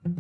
What's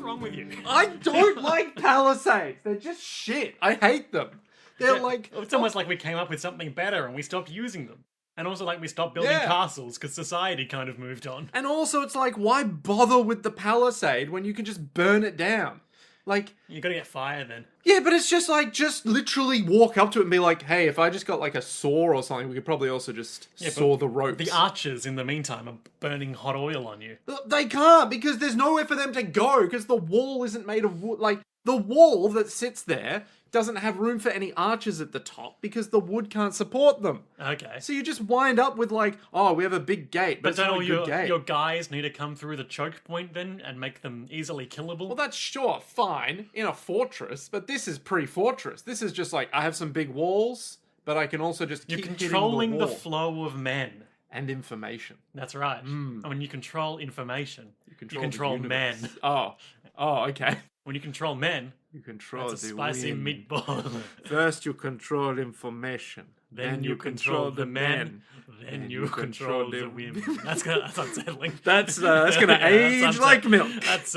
wrong with you? I don't like Palisades. They're just shit. I hate them. They're like... It's almost like we came up with something better and we stopped using them. And also like we stopped building castles because society kind of moved on. And also it's like, why bother with the Palisade when you can just burn it down? Like... You gotta get fire then. Yeah, but it's just like, just literally walk up to it and be like, hey, if I just got like a saw or something, we could probably also just saw the ropes. The archers in the meantime are burning hot oil on you. They can't, because there's nowhere for them to go, because the wall isn't made of wood. Like, the wall that sits there doesn't have room for any arches at the top, because the wood can't support them. Okay. So you just wind up with like, oh, we have a big gate, but it's don't not all a good gate. your guys need to come through the choke point then and make them easily killable? Well, that's sure, fine, in a fortress, but this is pre-fortress. This is just like, I have some big walls, but I can also just keep controlling hitting the flow of men. And information. That's right. And when you control information, you the control men. universe. Oh, okay. When you control men, You control that's a the spicy wind. meatball. First you control information. Then you control the men. Then you control the women. That's unsettling. That's gonna age like milk. That's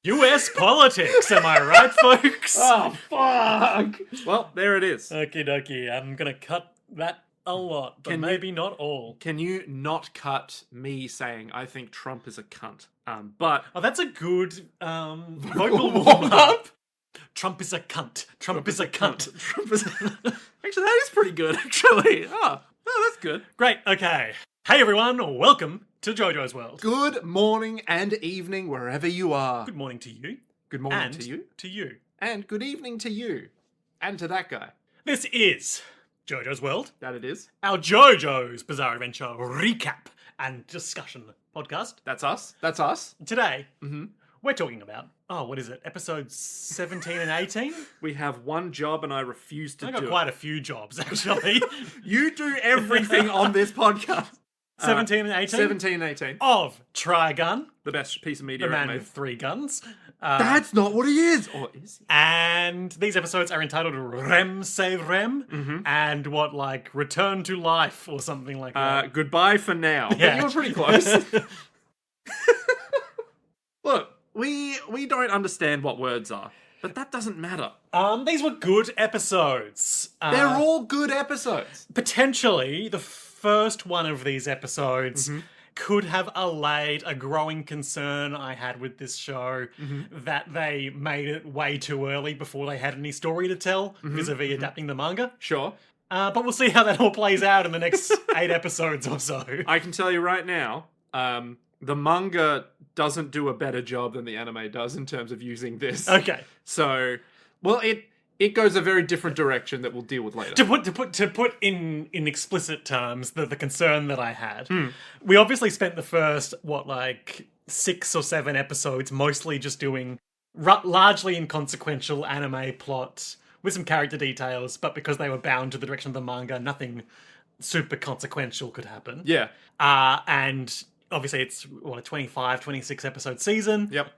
U.S. politics, am I right, folks? Oh, fuck! Well, there it is. Okie dokie, I'm gonna cut that a lot, but maybe not all. Can you not cut me saying I think Trump is a cunt? But... Oh, that's a good vocal warm-up. Trump is a cunt. Trump is a cunt. Trump is... Actually, that is pretty good, actually. Oh, that's good. Great, okay. Hey everyone, welcome to JoJo's World. Good morning and evening, wherever you are. Good morning to you. Good morning and to you. to you. And good evening to you. And to that guy. This is JoJo's World. That it is. Our JoJo's Bizarre Adventure recap and discussion podcast. That's us. That's us. Today, we're talking about, what is it, episodes 17 and 18? We have one job and I refuse to do it. I got quite a few jobs, actually. You do everything on this podcast. 17 and 18? 17 and 18. Of Trigun, The best piece of media the ever man made. with 3 guns. That's not what he is. Or is he? And these episodes are entitled Rem Save Rem and Return to Life or something like that. Goodbye for now. Yeah. But you were pretty close. Look, we don't understand what words are, but that doesn't matter. These were good episodes. They're all good episodes. Potentially, the first one of these episodes could have allayed a growing concern I had with this show that they made it way too early before they had any story to tell vis-a-vis adapting the manga. Sure. But we'll see how that all plays out in the next 8 episodes or so. I can tell you right now, the manga doesn't do a better job than the anime does in terms of using this. Okay. So, well, it goes a very different direction that we'll deal with later. To put in explicit terms the concern that I had, we obviously spent the first 6 or 7 episodes mostly just doing largely inconsequential anime plots with some character details, but because they were bound to the direction of the manga, nothing super consequential could happen. Yeah. And obviously it's a 25, 26 episode season. Yep.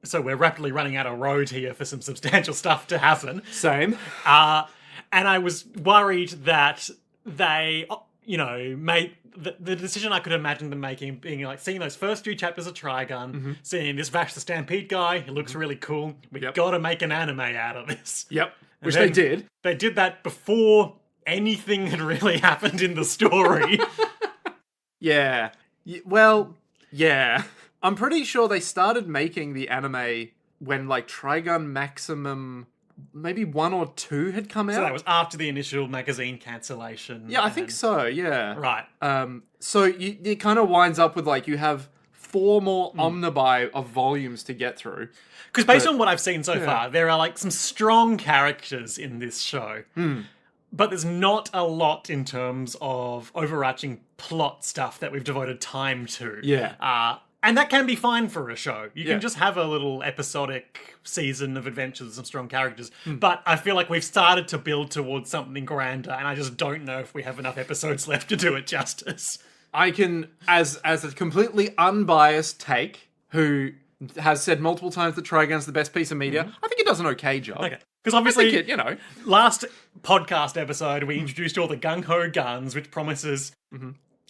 So we're rapidly running out of road here for some substantial stuff to happen. Same. And I was worried that they, made the decision I could imagine them making being seeing those first few chapters of Trigun, seeing this Vash the Stampede guy, he looks really cool. We've got to make an anime out of this. Yep. And Which they did. They did that before anything had really happened in the story. Yeah. Well, yeah. I'm pretty sure they started making the anime when, Trigun Maximum, maybe 1 or 2 had come out. So that was after the initial magazine cancellation. Yeah, I think so, yeah. Right. So it kind of winds up with, you have 4 more omnibuy of volumes to get through. Because based on what I've seen so far, there are, some strong characters in this show. But there's not a lot in terms of overarching plot stuff that we've devoted time to. Yeah. And that can be fine for a show. You Yeah. can just have a little episodic season of adventures with some strong characters. But I feel like we've started to build towards something grander, and I just don't know if we have enough episodes left to do it justice. I can, as a completely unbiased take, who has said multiple times that Trigun's the best piece of media, I think it does an okay job. Okay. Because obviously, I think it, last podcast episode, we introduced all the gung-ho guns, which promises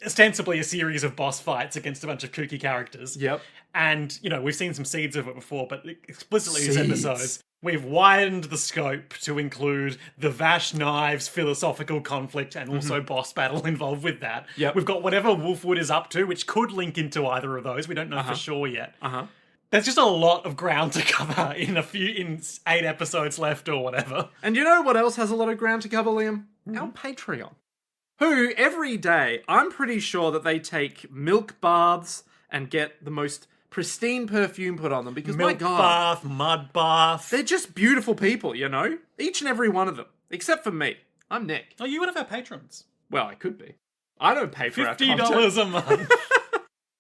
ostensibly a series of boss fights against a bunch of kooky characters. Yep. And, we've seen some seeds of it before, but explicitly these Seeds. episodes, we've widened the scope to include the Vash knives philosophical conflict and also boss battle involved with that. Yep. We've got whatever Wolfwood is up to, which could link into either of those. We don't know for sure yet. There's just a lot of ground to cover in 8 episodes left or whatever. And you know what else has a lot of ground to cover, Liam? Our Patreon. Who, every day, I'm pretty sure that they take milk baths and get the most pristine perfume put on them because, my Milk God, bath, mud bath. they're just beautiful people, Each and every one of them. Except for me. I'm Nick. Oh, you're one of our patrons. Well, I could be. I don't pay for our content. $50 a month.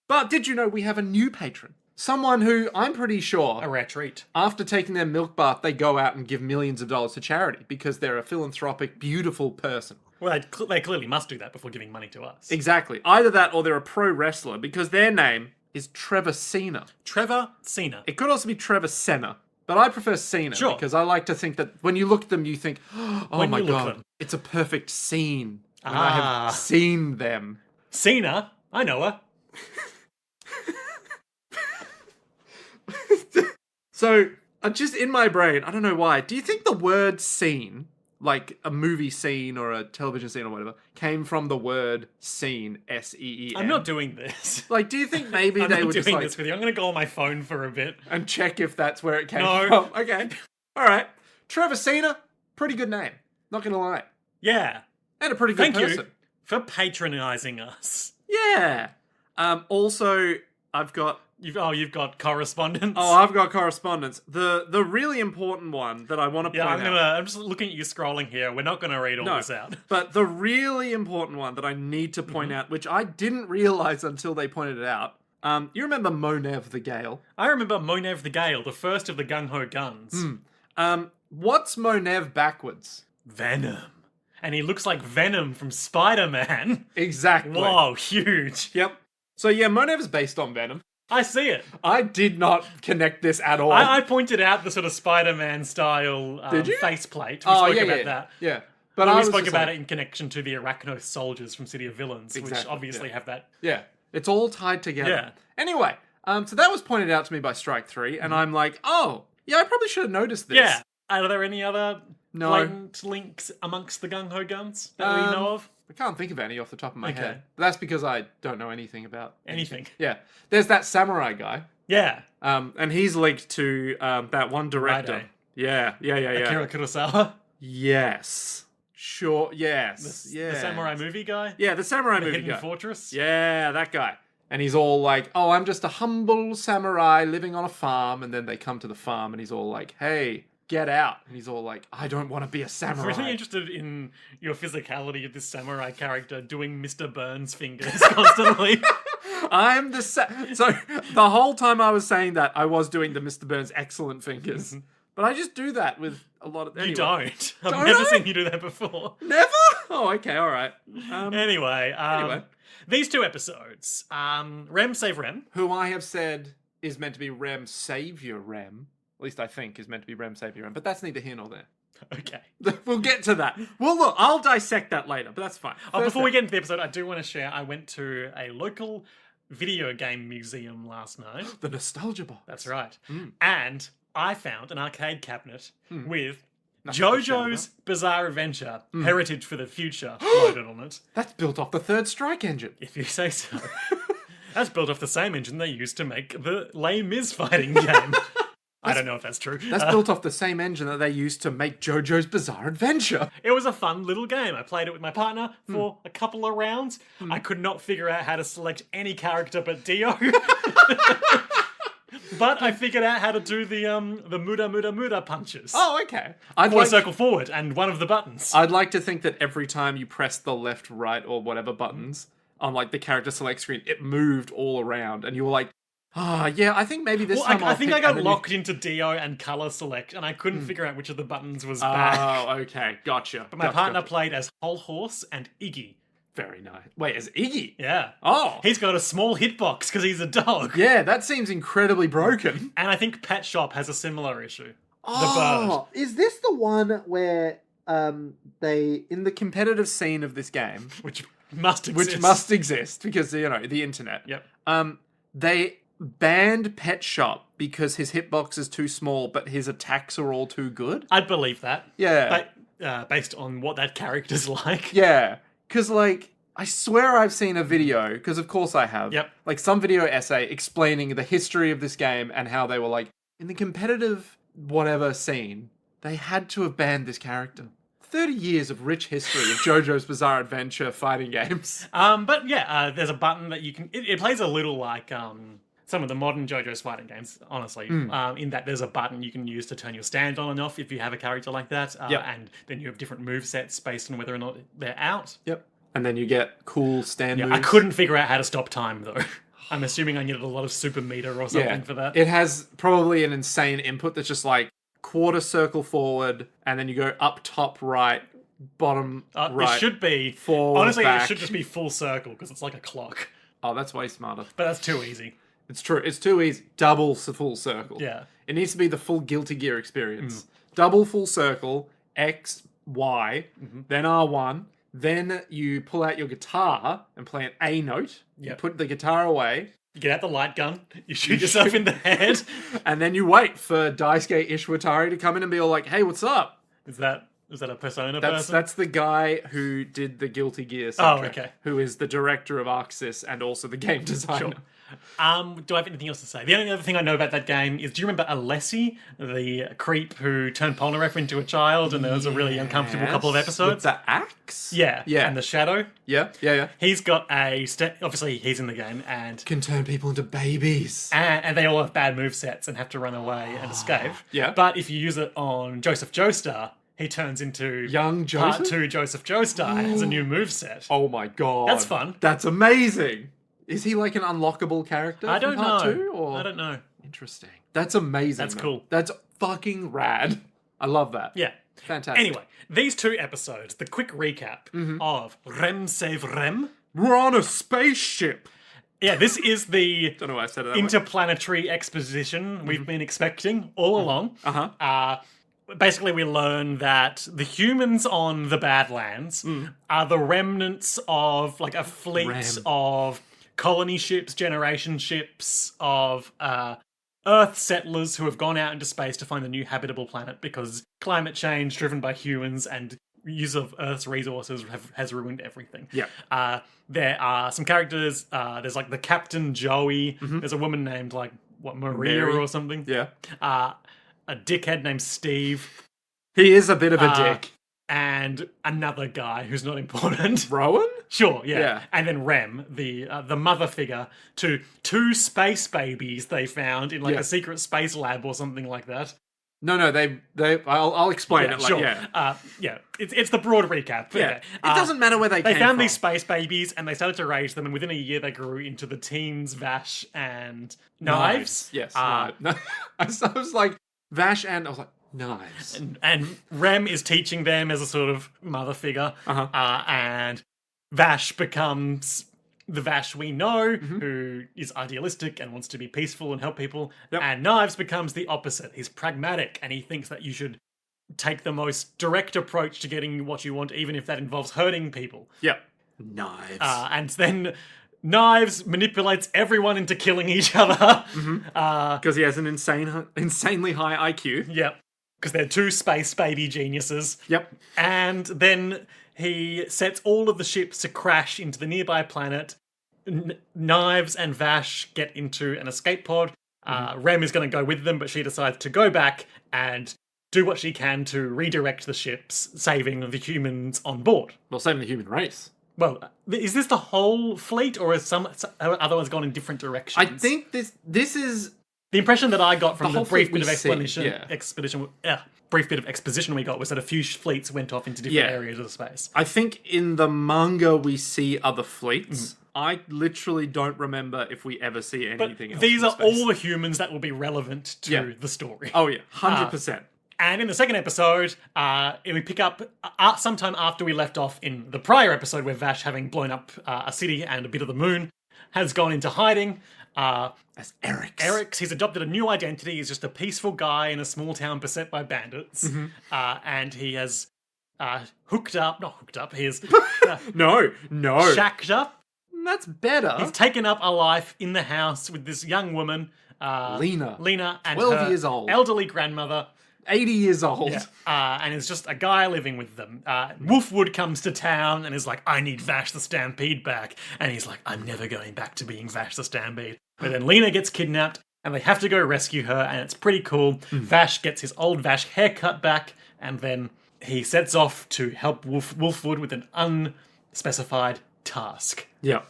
But did you know we have a new patron? Someone who I'm pretty sure, A rare treat. after taking their milk bath, they go out and give millions of dollars to charity because they're a philanthropic, beautiful person. Well, they clearly must do that before giving money to us. Exactly. Either that or they're a pro wrestler because their name is Trevor Cena. Trevor Cena. It could also be Trevor Senna, but I prefer Cena Sure. because I like to think that when you look at them, you think, oh When my you look at God, them. it's a perfect scene when I have seen them. Cena? I know her. So, just in my brain, I don't know why, do you think the word scene, like a movie scene or a television scene or whatever, came from the word scene, S-E-E-N? I'm not doing this. Like, do you think maybe I'm they not were just doing like, this with you. I'm going to go on my phone for a bit. and check if that's where it came No. from? Okay. All right. Trevor Cena, pretty good name. Not gonna lie. Yeah. And a pretty good Thank person. you for patronizing us. Yeah. Also, I've got You've got correspondence. I've got correspondence. The really important one that I want to Yeah, point out. I'm just looking at you scrolling here. We're not going to read all this out. But the really important one that I need to point out, which I didn't realize until they pointed it out. You remember Monev the Gale? I remember Monev the Gale, the first of the gung-ho guns. What's Monev backwards? Venom. And he looks like Venom from Spider-Man. Exactly. Whoa, huge. Yep. So yeah, Monev is based on Venom. I see it. I did not connect this at all. I pointed out the sort of Spider-Man style Did you? faceplate. We spoke about that. Yeah. But But I we was spoke just about like, it in connection to the Arachnos soldiers from City of Villains, which Exactly, obviously yeah. have that. Yeah. It's all tied together. Yeah. Anyway, so that was pointed out to me by Strike 3, and I'm like, oh, yeah, I probably should have noticed this. Yeah. Are there any other No. blatant links amongst the gung-ho guns that we know of? I can't think of any off the top of my Okay. head. But that's because I don't know anything about Anything. Yeah. There's that samurai guy, Yeah. and he's linked to that one director. Righto. Yeah. Akira Kurosawa. Yes. Sure. Yes. The samurai movie guy. Yeah, the samurai The movie Hidden guy. Fortress. Yeah, that guy. And he's all like, oh, I'm just a humble samurai living on a farm. And then they come to the farm and he's all like, hey, get out. And he's all like, I don't want to be a I'm samurai. really interested in your physicality of this samurai character doing Mr. Burns fingers constantly. I'm the so the whole time I was saying that, I was doing the Mr. Burns excellent fingers. But I just do that with a lot of... Anyway. You don't. I've Don't never I? seen you do that before. Never? Oh, okay, all right. Anyway, these 2 episodes, Rem Save Rem. Who I have said is meant to be Rem Savior Rem. At least I think is meant to be Rem Savior Rem. But that's neither here nor there. Okay. We'll get to that. Well, look, I'll dissect that later, but that's fine. Before we get into the episode, I do want to share, I went to a local video game museum last night. The Nostalgia Box. That's right. And I found an arcade cabinet with Nothing to shout JoJo's Bizarre Adventure, Heritage for the Future, loaded on it. That's built off the third strike engine. If you say so. That's built off the same engine they used to make the Les Mis fighting game. I don't know if that's true. That's built off the same engine that they used to make JoJo's Bizarre Adventure. It was a fun little game. I played it with my partner for a couple of rounds. I could not figure out how to select any character but Dio. But I figured out how to do the Muda punches. Oh, okay. Circle forward and one of the buttons. I'd like to think that every time you press the left, right, or whatever buttons on like the character select screen, it moved all around, and you were like, Yeah, I think maybe this Well, time I think I got pick locked into Dio and color select, and I couldn't figure out which of the buttons was back. Oh, okay. Gotcha. But my partner played as Whole Horse and Iggy. Very nice. Wait, as Iggy? Yeah. Oh. He's got a small hitbox because he's a dog. Yeah, that seems incredibly broken. And I think Pet Shop has a similar issue. Oh, is this the one where they, in the competitive scene of this game, Which must exist because, you know, the internet. Yep. They banned Pet Shop because his hitbox is too small, but his attacks are all too good? I'd believe that. Yeah. Based on what that character's like. Yeah. Because, like, I swear I've seen a video, because of course I have. Yep. Like, some video essay explaining the history of this game and how they were like, in the competitive whatever scene, they had to have banned this character. 30 years of rich history of JoJo's Bizarre Adventure fighting games. But yeah, there's a button that you can... It plays a little like some of the modern JoJo's fighting games, honestly. In that there's a button you can use to turn your stand on and off if you have a character like that. And then you have different movesets based on whether or not they're out. Yep. And then you get cool stand moves. I couldn't figure out how to stop time, though. I'm assuming I needed a lot of super meter or something for that. It has probably an insane input that's just like quarter circle forward, and then you go up top right, bottom right. It should be... Forward, honestly, back. it should just be full circle, because it's like a clock. Oh, that's way smarter. But that's too easy. It's true. It's too easy. Double full circle. Yeah. It needs to be the full Guilty Gear experience. Double full circle, X, Y, then R1. Then you pull out your guitar and play an A note. You put the guitar away. You get out the light gun. You shoot yourself in the head. And then you wait for Daisuke Ishiwatari to come in and be all like, hey, what's up? Is that a Persona person? That's the guy who did the Guilty Gear soundtrack. Oh, okay. Who is the director of ArcSys and also the game designer. Sure. Do I have anything else to say? The only other thing I know about that game is, do you remember Alessi, the creep who turned Polnareff into a child, and there was a really uncomfortable couple of episodes? With the axe? Yeah. And the shadow? Yeah. He's got obviously he's in the game, and can turn people into babies. And they all have bad movesets and have to run away and escape. Yeah. But if you use it on Joseph Joestar, he turns into young Joseph? Part 2 Joseph Joestar and has a new moveset. Oh my god. That's fun. That's amazing. Is he like an unlockable character? I don't from part know. 2, or? I don't know. Interesting. That's amazing. That's cool. That's fucking rad. I love that. Yeah. Fantastic. Anyway, these 2 episodes, the quick recap of Rem Save Rem. We're on a spaceship. Yeah, this is the Don't know why I said it that interplanetary exposition we've been expecting all along. Basically, we learn that the humans on the Badlands are the remnants of like a fleet of colony ships, generation ships, of Earth settlers who have gone out into space to find a new habitable planet because climate change driven by humans and use of Earth's resources has ruined everything. Yeah. There are some characters. There's like the Captain Joey. There's a woman named like Maria Mary. or something. Yeah. A dickhead named Steve. He is a bit of a dick. And another guy who's not important. Rowan? Sure, yeah. And then Rem, the mother figure to 2 space babies they found in like a secret space lab or something like that. No, I'll explain it. Sure. It's the broad recap. Yeah. It doesn't matter where they came from. They found these space babies and they started to raise them, and within a year they grew into the teens Vash and Knives. Yes. No. I was like, Vash and I was like, Knives. And Rem is teaching them as a sort of mother figure. And Vash becomes the Vash we know, who is idealistic and wants to be peaceful and help people. Yep. And Knives becomes the opposite. He's pragmatic and he thinks that you should take the most direct approach to getting what you want, even if that involves hurting people. Yep. Knives. And then Knives manipulates everyone into killing each other. Because he has an insanely high IQ. Yep. Because they're 2 space baby geniuses. Yep. And then he sets all of the ships to crash into the nearby planet. Knives and Vash get into an escape pod. Rem is going to go with them, but she decides to go back and do what she can to redirect the ships, saving the humans on board. Well, saving the human race. Well, is this the whole fleet, or is some other ones gone in different directions? I think this is... The impression that I got from the brief bit of exposition we got was that a few fleets went off into different areas of the space. I think in the manga we see other fleets. I literally don't remember if we ever see anything else. These from are space. all the humans that will be relevant to the story. Oh yeah, 100%. And in the second episode, we pick up sometime after we left off in the prior episode where Vash, having blown up a city and a bit of the moon, has gone into hiding. As Eric's. He's adopted a new identity. He's just a peaceful guy in a small town beset by bandits. And he has not hooked up, he has No. shacked up. That's better. He's taken up a life in the house with this young woman, Lena, and 12 her years old. elderly grandmother. 80 years old. And it's just a guy living with them. Wolfwood comes to town and is like, I need Vash the Stampede back. And he's like, I'm never going back to being Vash the Stampede. But then Lena gets kidnapped and they have to go rescue her, and it's pretty cool. Vash gets his old Vash haircut back, and then he sets off to help Wolfwood with an unspecified task. Yeah.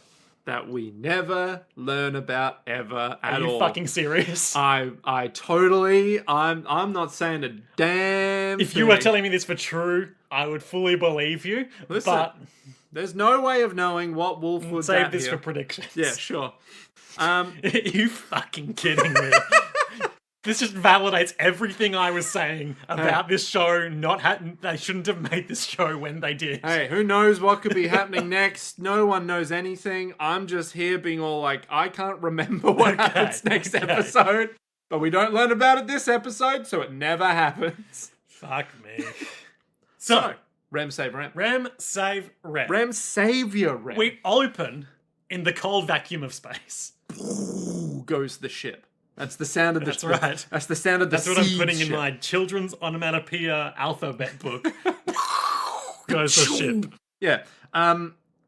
That we never learn about ever at all. Are you fucking serious? I totally, I'm not saying a damn If thing. you were telling me this for true, I would fully believe you. Listen, but there's no way of knowing what Wolfwood's save at this here. for predictions. Yeah, sure. Are you fucking kidding me? This just validates everything I was saying about this show. They shouldn't have made this show when they did. Hey, who knows what could be happening next? No one knows anything. I'm just here being all like, I can't remember what happens next episode. But we don't learn about it this episode, so it never happens. Fuck me. So, Rem save Rem. Rem save Rem. Rem savior Rem. We open in the cold vacuum of space. Ooh, goes the ship. That's the sound of the That's right. That's the sound of the That's what I'm putting ship. in my children's onomatopoeia alphabet book. Goes the ship. Yeah.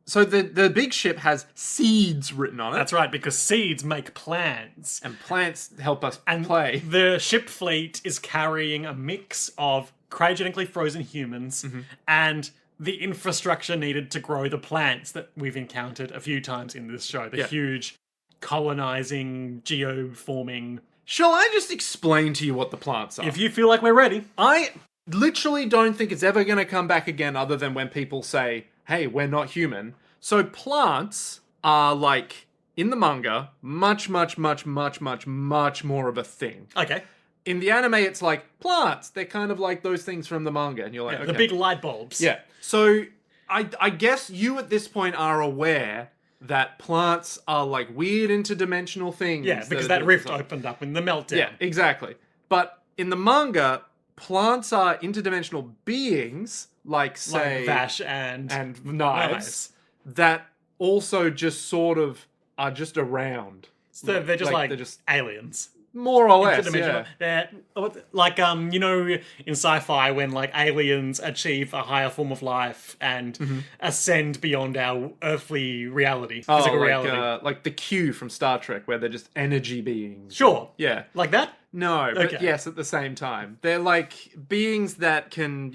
So the big ship has seeds written on it. That's right, because seeds make plans. And plants help us And play. the ship fleet is carrying a mix of cryogenically frozen humans and the infrastructure needed to grow the plants that we've encountered a few times in this show. The huge colonizing, geoforming. Shall I just explain to you what the plants are? If you feel like we're ready. I literally don't think it's ever going to come back again other than when people say, hey, we're not human. So plants are like, in the manga, much more of a thing. Okay. In the anime, it's like, plants. They're kind of like those things from the manga. And you're like, okay. The big light bulbs. Yeah. So I guess you at this point are aware that plants are like weird interdimensional things. Yeah, because that rift opened up in the meltdown. Yeah, exactly. But in the manga, plants are interdimensional beings, like say Like Vash and knives, that also just sort of are just around. So they're just they're just aliens. more or less. Interdimensional. Yeah. They're like you know, in sci-fi when like aliens achieve a higher form of life and ascend beyond our earthly reality, physical reality. Like the Q from Star Trek, where they're just energy beings. Sure. Yeah. Like that? No, but Okay. yes, at the same time. They're like beings that can,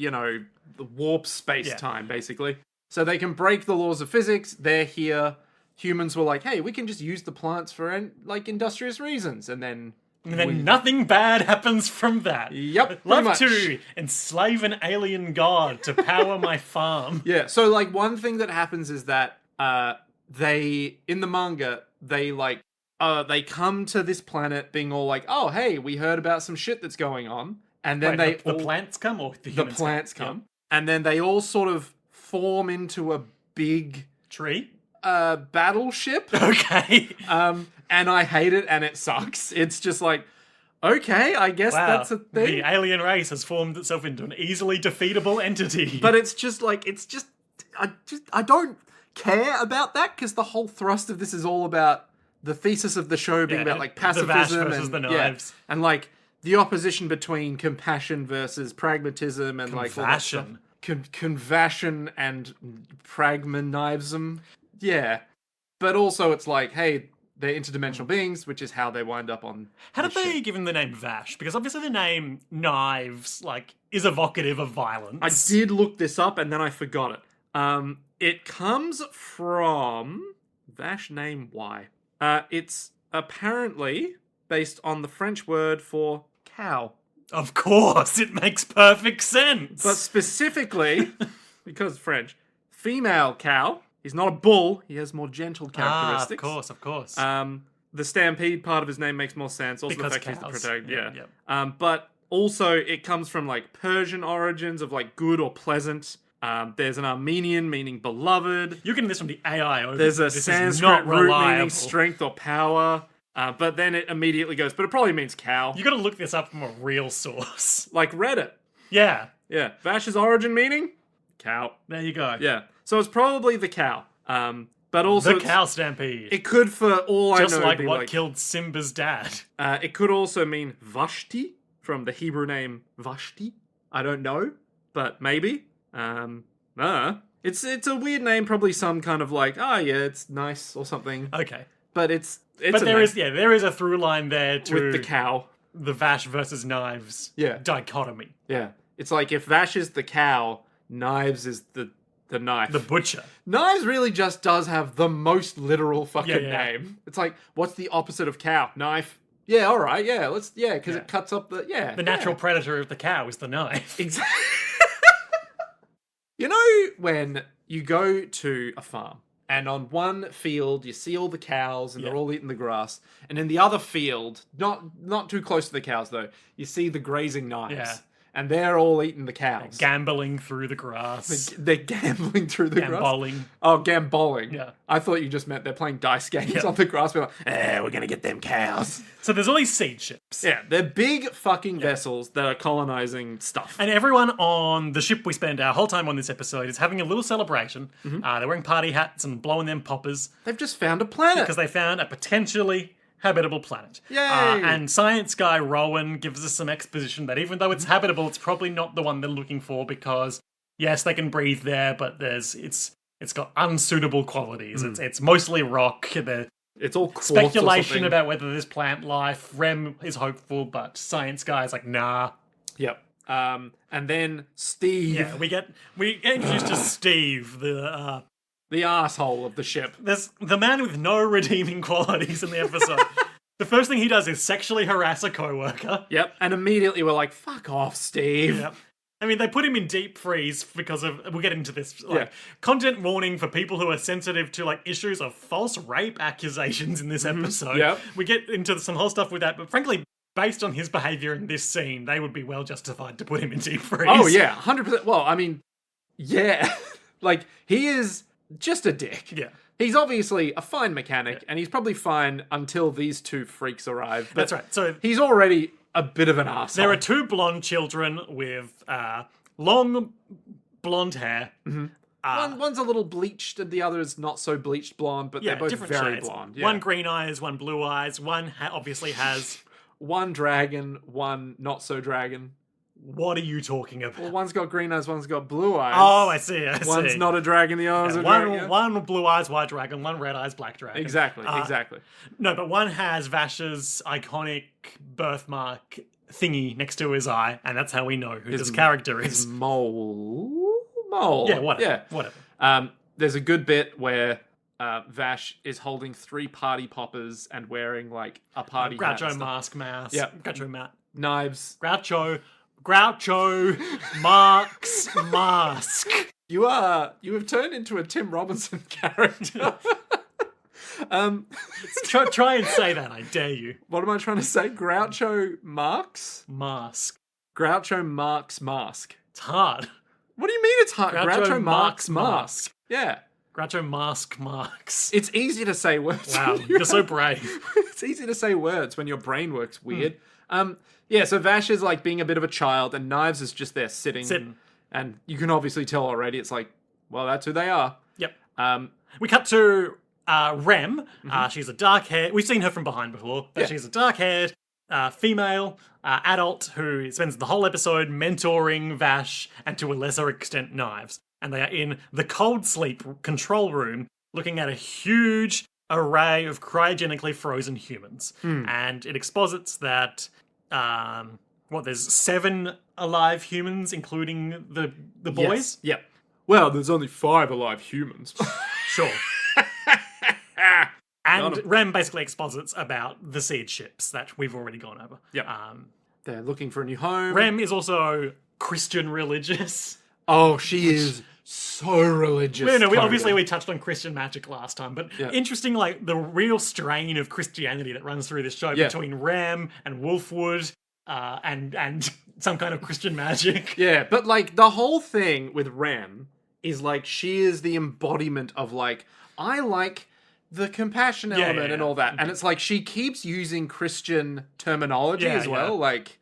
warp space-time, basically. So they can break the laws of physics. They're here. Humans were like, hey, we can just use the plants for, industrious reasons. And then Nothing bad happens from that. Yep, pretty Love much. to enslave an alien god to power my farm. Yeah, so, one thing that happens is that they, in the manga, they come to this planet being all like, oh, hey, we heard about some shit that's going on. And then Wait, the plants come or the humans plants come? come. And then they all sort of form into a big Tree? battleship. Okay. And I hate it and it sucks. It's just like, okay, I guess Wow. that's a thing. The alien race has formed itself into an easily defeatable entity. But it's just I don't care about that because the whole thrust of this is all about the thesis of the show being about the pacifism Vash versus and the knives. and the opposition between compassion versus pragmatism and all that stuff. Convassion and pragmatism. Yeah. But also it's like, hey, they're interdimensional beings, which is how they wind up on How did they give him the name Vash? Because obviously the name Knives, is evocative of violence. I did look this up and then I forgot it. It comes from Vash name Y. It's apparently based on the French word for cow. Of course, it makes perfect sense. But specifically, because French, female cow He's not a bull. He has more gentle characteristics. Of course. The Stampede part of his name makes more sense. Also, Because the fact he's the cows. protagonist. Yeah. But also, it comes from like Persian origins of like good or pleasant. There's an Armenian meaning beloved. You're getting this from the AI. Over. There's a This is Sanskrit not root reliable. meaning strength or power. But then it immediately goes, but it probably means cow. You got to look this up from a real source. Like Reddit. Yeah. Yeah. Vash's origin meaning? Cow. There you go. Yeah. So it's probably the cow. But also The cow stampede. it could, for all I know, Just like be what like, killed Simba's dad. it could also mean Vashti from the Hebrew name Vashti. I don't know, but maybe. It's a weird name, probably some kind of like, oh yeah, it's nice or something. Okay. But it's But there is a through line there to with the cow. the Vash versus Knives Yeah. dichotomy. Yeah. It's like if Vash is the cow, Knives is the knife. The butcher. Knives really just does have the most literal fucking Yeah. name. It's like, what's the opposite of cow? Knife. Yeah, all right, yeah, because Yeah. it cuts up The natural predator of the cow is the knife. Exactly. You know when you go to a farm and on one field you see all the cows and they're all eating the grass, and in the other field, not too close to the cows though, you see the grazing knives. Yeah. And they're all eating the cows. Gambling through the grass. They're gambling through the grass. Gambolling. Oh, gambolling. Yeah. I thought you just meant they're playing dice games on the grass. We're like, we're going to get them cows. So there's all these seed ships. Yeah, they're big fucking vessels that are colonizing stuff. And everyone on the ship we spend our whole time on this episode is having a little celebration. They're wearing party hats and blowing them poppers They've just found a planet. because they found a potentially habitable planet. Yay! And science guy Rowan gives us some exposition that even though it's habitable, it's probably not the one they're looking for because, yes, they can breathe there, but it's got unsuitable qualities. It's mostly rock. It's all quartz Speculation or about whether there's plant life. Rem is hopeful, but science guy's like, nah. Yep. And then Steve, Yeah, we get introduced to Steve, the asshole of the ship. there's the man with no redeeming qualities in the episode. The first thing he does is sexually harass a coworker. Yep. And immediately we're like, fuck off, Steve. Yep. I mean, they put him in deep freeze because of, we'll get into this, Yeah. content warning for people who are sensitive to, issues of false rape accusations in this episode. Yep. We get into some whole stuff with that, but frankly, based on his behavior in this scene, they would be well justified to put him in deep freeze. Oh, yeah. 100%. Well, I mean, yeah. He is just a dick. Yeah. He's obviously a fine mechanic, and he's probably fine until these two freaks arrive. But That's right. So he's already a bit of an asshole. there are two blonde children with long blonde hair. One's a little bleached, and the other is not so bleached blonde, but they're both different very shades. blonde. Yeah. One green eyes, one blue eyes. One obviously has. One dragon, one not so dragon. What are you talking about? Well, one's got green eyes, one's got blue eyes. Oh, I see. One's not a dragon, the other's a dragon. One blue eyes, white dragon. One red eyes, black dragon. Exactly. No, but one has Vash's iconic birthmark thingy next to his eye, and that's how we know who this character is. Mole. Yeah, whatever. Whatever. There's a good bit where Vash is holding 3 party poppers and wearing a party hat and Groucho stuff. mask. Yeah. Groucho Matt. Knives. Groucho Mark's mask. You have turned into a Tim Robinson character. Try and say that, I dare you. What am I trying to say? Groucho Marx? Mask. Groucho Marx mask. It's hard. What do you mean it's hard? Groucho Marx Marx mask. Yeah. Groucho Mask Marks. It's easy to say words. Wow, you're so brave. It's easy to say words when your brain works weird. Yeah, so Vash is being a bit of a child, and Knives is just there sitting. And you can obviously tell already, it's well, that's who they are. Yep. We cut to Rem. She's a dark-haired... We've seen her from behind before, but she's a dark-haired female adult who spends the whole episode mentoring Vash and to a lesser extent Knives. And they are in the cold sleep control room looking at a huge array of cryogenically frozen humans. And it exposits that... there's 7 alive humans, including the boys? Yes. Yep. Well, there's only 5 alive humans. Sure. And Rem basically exposits about the seed ships that we've already gone over. Yep. They're looking for a new home. Rem is also Christian religious. Oh, she is so religious. No, we coding. touched on Christian magic last time, but Yeah. interesting, like, the real strain of Christianity that runs through this show between Rem and Wolfwood, and some kind of Christian magic. Yeah, but like the whole thing with Rem is like she is the embodiment of like, I like the compassion element and all that. And it's like she keeps using Christian terminology as well. Yeah. Like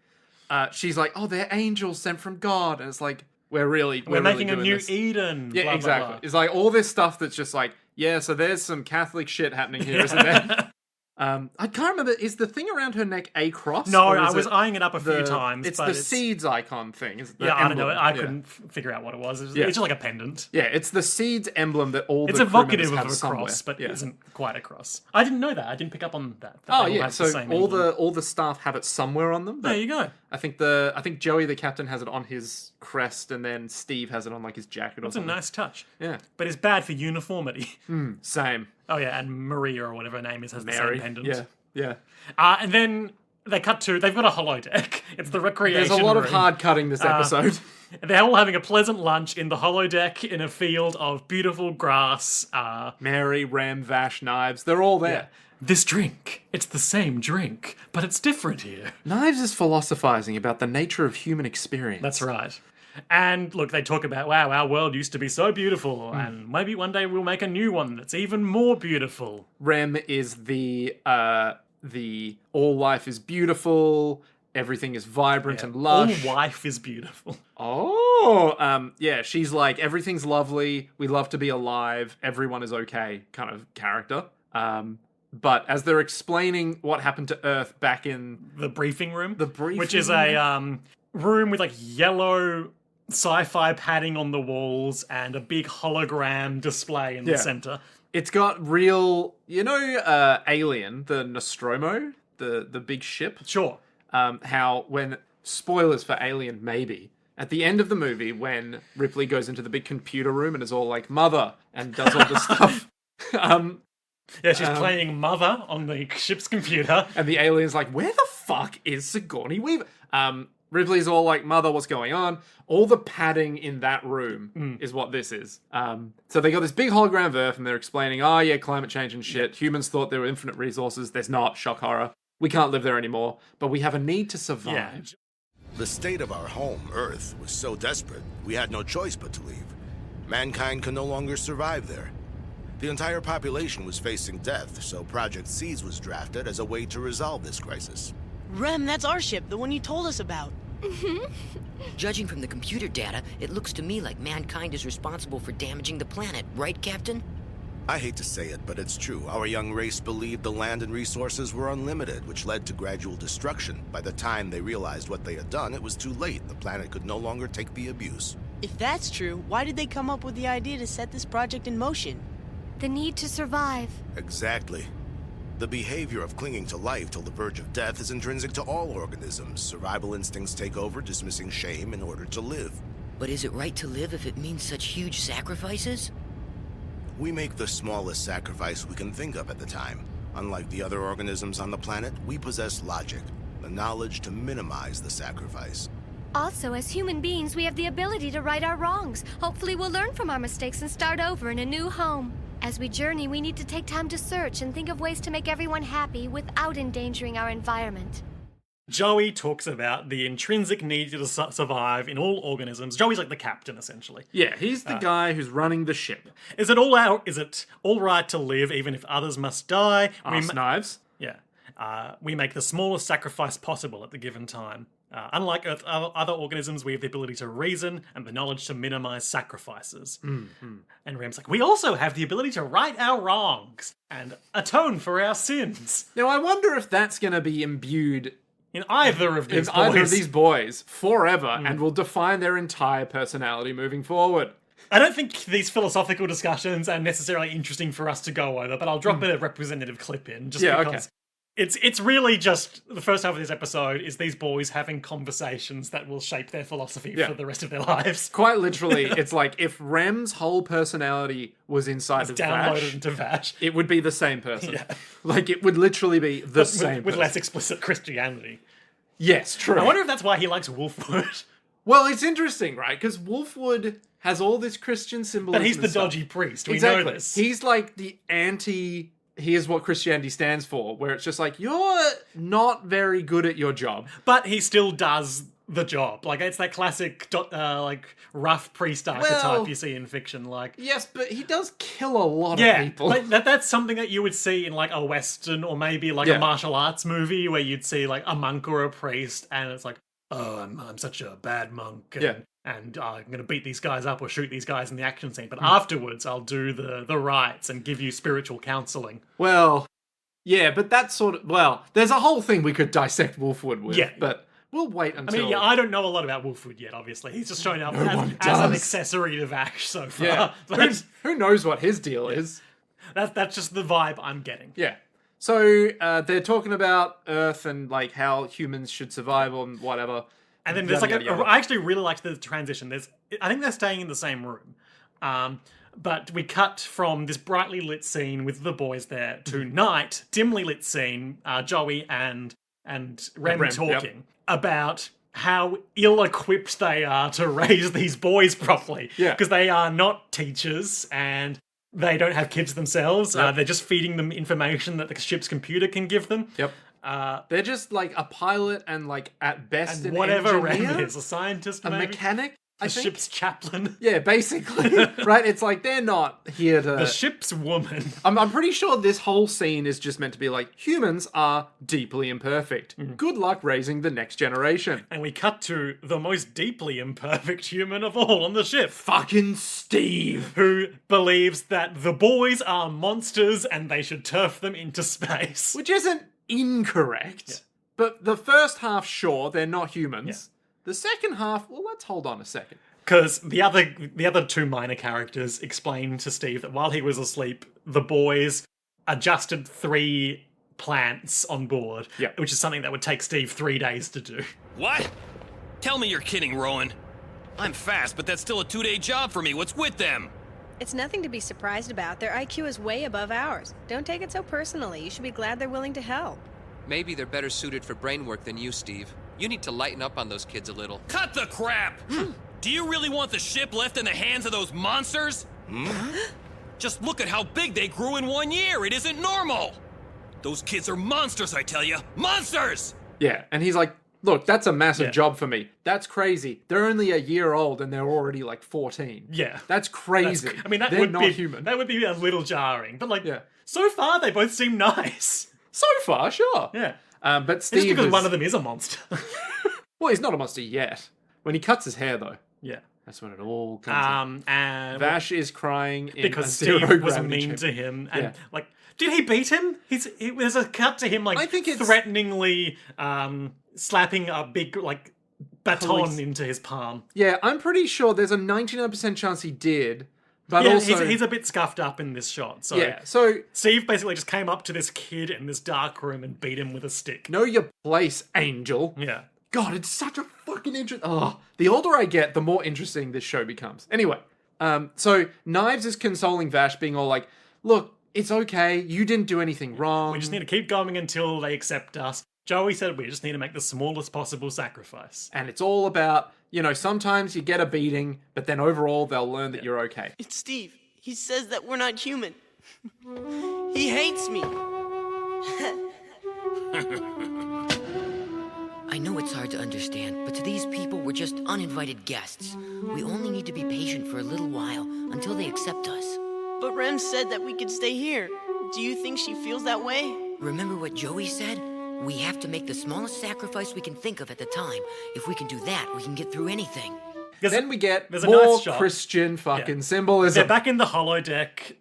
she's like, oh, they're angels sent from God. And it's like, we're We're making a new Eden. Yeah, blah, blah, exactly. blah. It's like all this stuff that's just like, yeah, so there's some Catholic shit happening here, isn't there? I can't remember. Is the thing around her neck a cross? No, or I is was it eyeing it up a few times. It's but the seeds icon thing. Is the Yeah, I don't know. emblem. I Yeah. couldn't figure out what it was. It's just like a pendant. Yeah, it's the seeds emblem that all It's the crew evocative members of have a somewhere. cross, but yeah. it isn't quite a cross. I didn't know that. I didn't pick up on that. Oh they all yeah, have so the same all emblem. the staff have it somewhere on them. But There you go. I think Joey the captain has it on his crest, and then Steve has it on like his jacket or It's a something. nice touch. Yeah, But it's bad for uniformity. same. Oh yeah, and Maria or whatever her name is has the Mary. same pendant. Yeah. And then they cut to, they've got a holodeck. It's the recreation There's a lot of room. hard cutting this episode. They're all having a pleasant lunch in the holodeck in a field of beautiful grass. Mary, Ram, Vash, Knives, they're all there. This drink, it's the same drink, but it's different here. Knives is philosophizing about the nature of human experience. That's right. And look, they talk about, wow, our world used to be so beautiful, and maybe one day we'll make a new one that's even more beautiful. Rem is the all life is beautiful, everything is vibrant and lush. All wife is beautiful. Yeah, she's like, everything's lovely, we love to be alive, everyone is okay kind of character. But as they're explaining what happened to Earth back in The briefing room. briefing Which is a room with like yellow sci-fi padding on the walls and a big hologram display in the center. it's got real, Alien, the Nostromo, the big ship. Sure. How when spoilers for Alien maybe at the end of the movie when Ripley goes into the big computer room and is all like mother and does all this stuff. Yeah, she's playing Mother on the ship's computer. And the alien's like, where the fuck is Sigourney Weaver? Ripley's all like, mother, what's going on? All the padding in that room is what this is. So they got this big hologram of Earth and they're explaining, oh yeah, climate change and shit. Humans thought there were infinite resources. There's not. Shock horror. We can't live there anymore. But we have a need to survive. Yeah. The state of our home, Earth, was so desperate, we had no choice but to leave. Mankind could no longer survive there. The entire population was facing death, so Project Seeds was drafted as a way to resolve this crisis. Rem, that's our ship, the one you told us about. Judging from the computer data, it looks to me like mankind is responsible for damaging the planet, right, Captain? I hate to say it, but it's true. Our young race believed the land and resources were unlimited, which led to gradual destruction. By the time they realized what they had done, it was too late. The planet could no longer take the abuse. If that's true, why did they come up with the idea to set this project in motion? The need to survive. Exactly. The behavior of clinging to life till the verge of death is intrinsic to all organisms. Survival instincts take over, dismissing shame in order to live. But is it right to live if it means such huge sacrifices? We make the smallest sacrifice we can think of at the time. Unlike the other organisms on the planet, we possess logic, the knowledge to minimize the sacrifice. Also, as human beings, we have the ability to right our wrongs. Hopefully we'll learn from our mistakes and start over in a new home. As we journey, we need to take time to search and think of ways to make everyone happy without endangering our environment. Joey talks about the intrinsic need to survive in all organisms. Joey's like the captain, essentially. Yeah, he's the guy who's running the ship. Is it all right to live even if others must die? Knives. Yeah. We make the smallest sacrifice possible at the given time. Unlike other organisms, we have the ability to reason and the knowledge to minimize sacrifices. And Ram's like, we also have the ability to right our wrongs and atone for our sins. Now, I wonder if that's going to be imbued In either of these in either of boys. these boys forever and will define their entire personality moving forward. I don't think these philosophical discussions are necessarily interesting for us to go over, but I'll drop a representative clip in just Yeah, because it's really just the first half of this episode is these boys having conversations that will shape their philosophy for the rest of their lives. Quite literally, it's like if Rem's whole personality was inside of Downloaded Vash, into Vash it would be the same person. Yeah. Like, it would literally be the same with person. less explicit Christianity. Yes, true. I wonder if that's why he likes Wolfwood. Well, it's interesting, right? Because Wolfwood has all this Christian symbolism. But he's the and stuff. dodgy priest. We Exactly. know this. He's like the anti. Here's what Christianity stands for, where it's just like, you're not very good at your job. But he still does the job. Like, it's that classic, like, rough priest archetype you see in fiction. Like, Yes, but he does kill a lot of yeah, people. but that's something that you would see in, like, a Western or maybe, like, Yeah. a martial arts movie where you'd see, like, a monk or a priest, and it's like, oh, I'm such a bad monk. And, Yeah. And I'm going to beat these guys up or shoot these guys in the action scene. Hmm. But afterwards, I'll do the rites and give you spiritual counseling. Well, yeah, but that's sort of... Well, there's a whole thing we could dissect Wolfwood with, Yeah. but we'll wait I until... mean, yeah, I don't know a lot about Wolfwood yet, obviously. He's just showing up one as an does. accessory to Vash so far. Yeah. But Who knows what his deal is? that's just the vibe I'm getting. Yeah. So, they're talking about Earth and, like, how humans should survive and whatever. And then there's Yada, like yada, yada. I actually really liked the transition. I think they're staying in the same room. But we cut from this brightly lit scene with the boys there to night, dimly lit scene, Joey and Rem Rem, talking about how ill-equipped they are to raise these boys properly. Yeah. Because they are not teachers and they don't have kids themselves. Yep. They're just feeding them information that the ship's computer can give them. Yep. They're just, like, a pilot and, like, at best And an whatever engineer, Rem is, a scientist a maybe? mechanic, I The think. ship's chaplain. Yeah, basically. Right? It's like, they're not here to... The ship's woman. I'm pretty sure this whole scene is just meant to be like, humans are deeply imperfect. Good luck raising the next generation. And we cut to the most deeply imperfect human of all on the ship, Fucking Steve. who believes that the boys are monsters and they should turf them into space. Which isn't incorrect. But the first half, sure, they're not humans. The second half, well, let's hold on a second. Because the other two minor characters explain to Steve that while he was asleep, the boys adjusted 3 plants on board, Yeah. which is something that would take Steve 3 days to do. What? Tell me you're kidding, Rowan. I'm fast, but that's still a 2-day job for me. What's with them? It's nothing to be surprised about. Their IQ is way above ours. Don't take it so personally. You should be glad they're willing to help. Maybe they're better suited for brain work than you, Steve. You need to lighten up on those kids a little. Cut the crap! Do you really want the ship left in the hands of those monsters? Just look at how big they grew in 1 year. It isn't normal. Those kids are monsters, I tell you. Monsters! Yeah, and he's like, look, that's a massive job for me. That's crazy. They're only a year old and they're already like 14. Yeah. That's crazy. I mean, they're not human. That would be a little jarring. But, like, Yeah. so far they both seem nice. So far, sure. Yeah. But Steve Just because is- one of them is a monster. Well, he's not a monster yet. When he cuts his hair, though, Yeah. that's when it all comes And in. Vash is crying in because a Steve zero was gravity mean chamber. to him, and Yeah. like, did he beat him? There's a cut to him like I think it's- threateningly slapping a big like baton Police. into his palm. Yeah, I'm pretty sure there's a 99% chance he did, but Yeah, also... he's a bit scuffed up in this shot. So yeah, so Steve basically just came up to this kid in this dark room and beat him with a stick. know your place, Angel. Yeah. God, it's such a fucking interesting... Oh, the older I get, the more interesting this show becomes. Anyway, so Knives is consoling Vash, being all like, look, it's okay, you didn't do anything wrong. We just need to keep going until they accept us. Joey said we just need to make the smallest possible sacrifice. And it's all about, you know, sometimes you get a beating, but then overall they'll learn that you're okay. It's Steve. He says that we're not human. He hates me. I know it's hard to understand, but to these people, we're just uninvited guests. We only need to be patient for a little while until they accept us. But Rem said that we could stay here. Do you think she feels that way? Remember what Joey said? We have to make the smallest sacrifice we can think of at the time. If we can do that, we can get through anything. Then we get there's a more nice shot. Christian fucking Yeah. symbolism. They're back in the holodeck,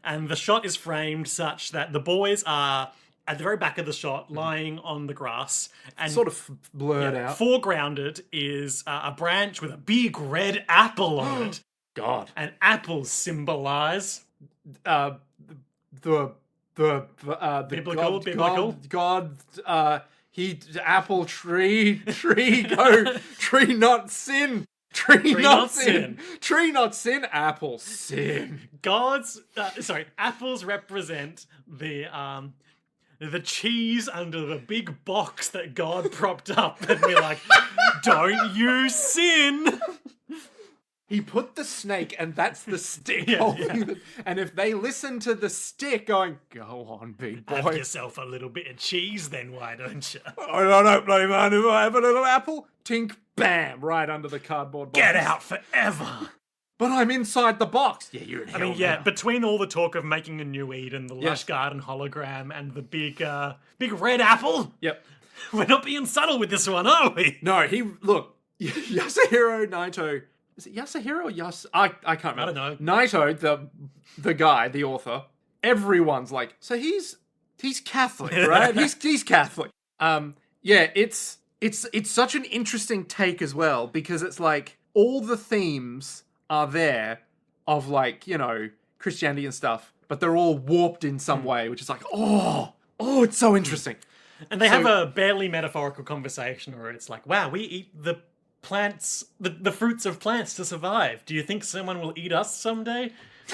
and the shot is framed such that the boys are at the very back of the shot, lying on the grass, and Sort of blurred out. foregrounded is a branch with a big red apple on it. God. And apples symbolize The Biblical, biblical. God, he apple tree go tree not sin. Tree not sin. Tree not sin. Apple sin. apples represent the cheese under the big box that God propped up, and we're like, Don't you sin. He put the snake, and that's the stick holding them. And if they listen to the stick going, go on, big boy. Have yourself a little bit of cheese then, why don't you? I don't bloody mind if I have a little apple. Tink, bam, right under the cardboard box. Get out forever. But I'm inside the box. Yeah, you're in hell. I mean, yeah, now. between all the talk of making a new Eden, the Yeah. Lush Garden hologram, and the big red apple, Yep. we're not being subtle with this one, are we? No, look, Yasuhiro Naito. Is it Yasuhiro or I can't remember. I don't know. Naito, the guy, the author, everyone's like, so he's Catholic, right? he's Catholic. Yeah, it's such an interesting take as well, because it's like all the themes are there of, like, you know, Christianity and stuff, but they're all warped in some way, which is like, oh, it's so interesting. And they have a barely metaphorical conversation where it's like, wow, we eat the plants, the fruits of plants to survive. Do you think someone will eat us someday?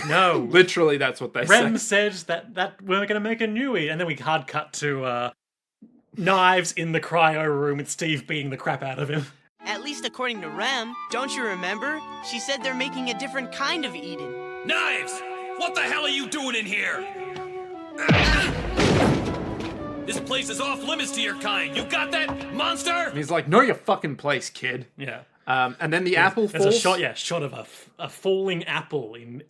No. Literally, that's what they Rem say. said that we're going to make a new Eden. And then we hard cut to Knives in the cryo room with Steve beating the crap out of him. At least according to Rem. Don't you remember? She said they're making a different kind of Eden. Knives! What the hell are you doing in here? This place is off limits to your kind. You got that, monster? And he's like, know your fucking place, kid. Yeah. And then the apple falls. There's a shot of a falling apple in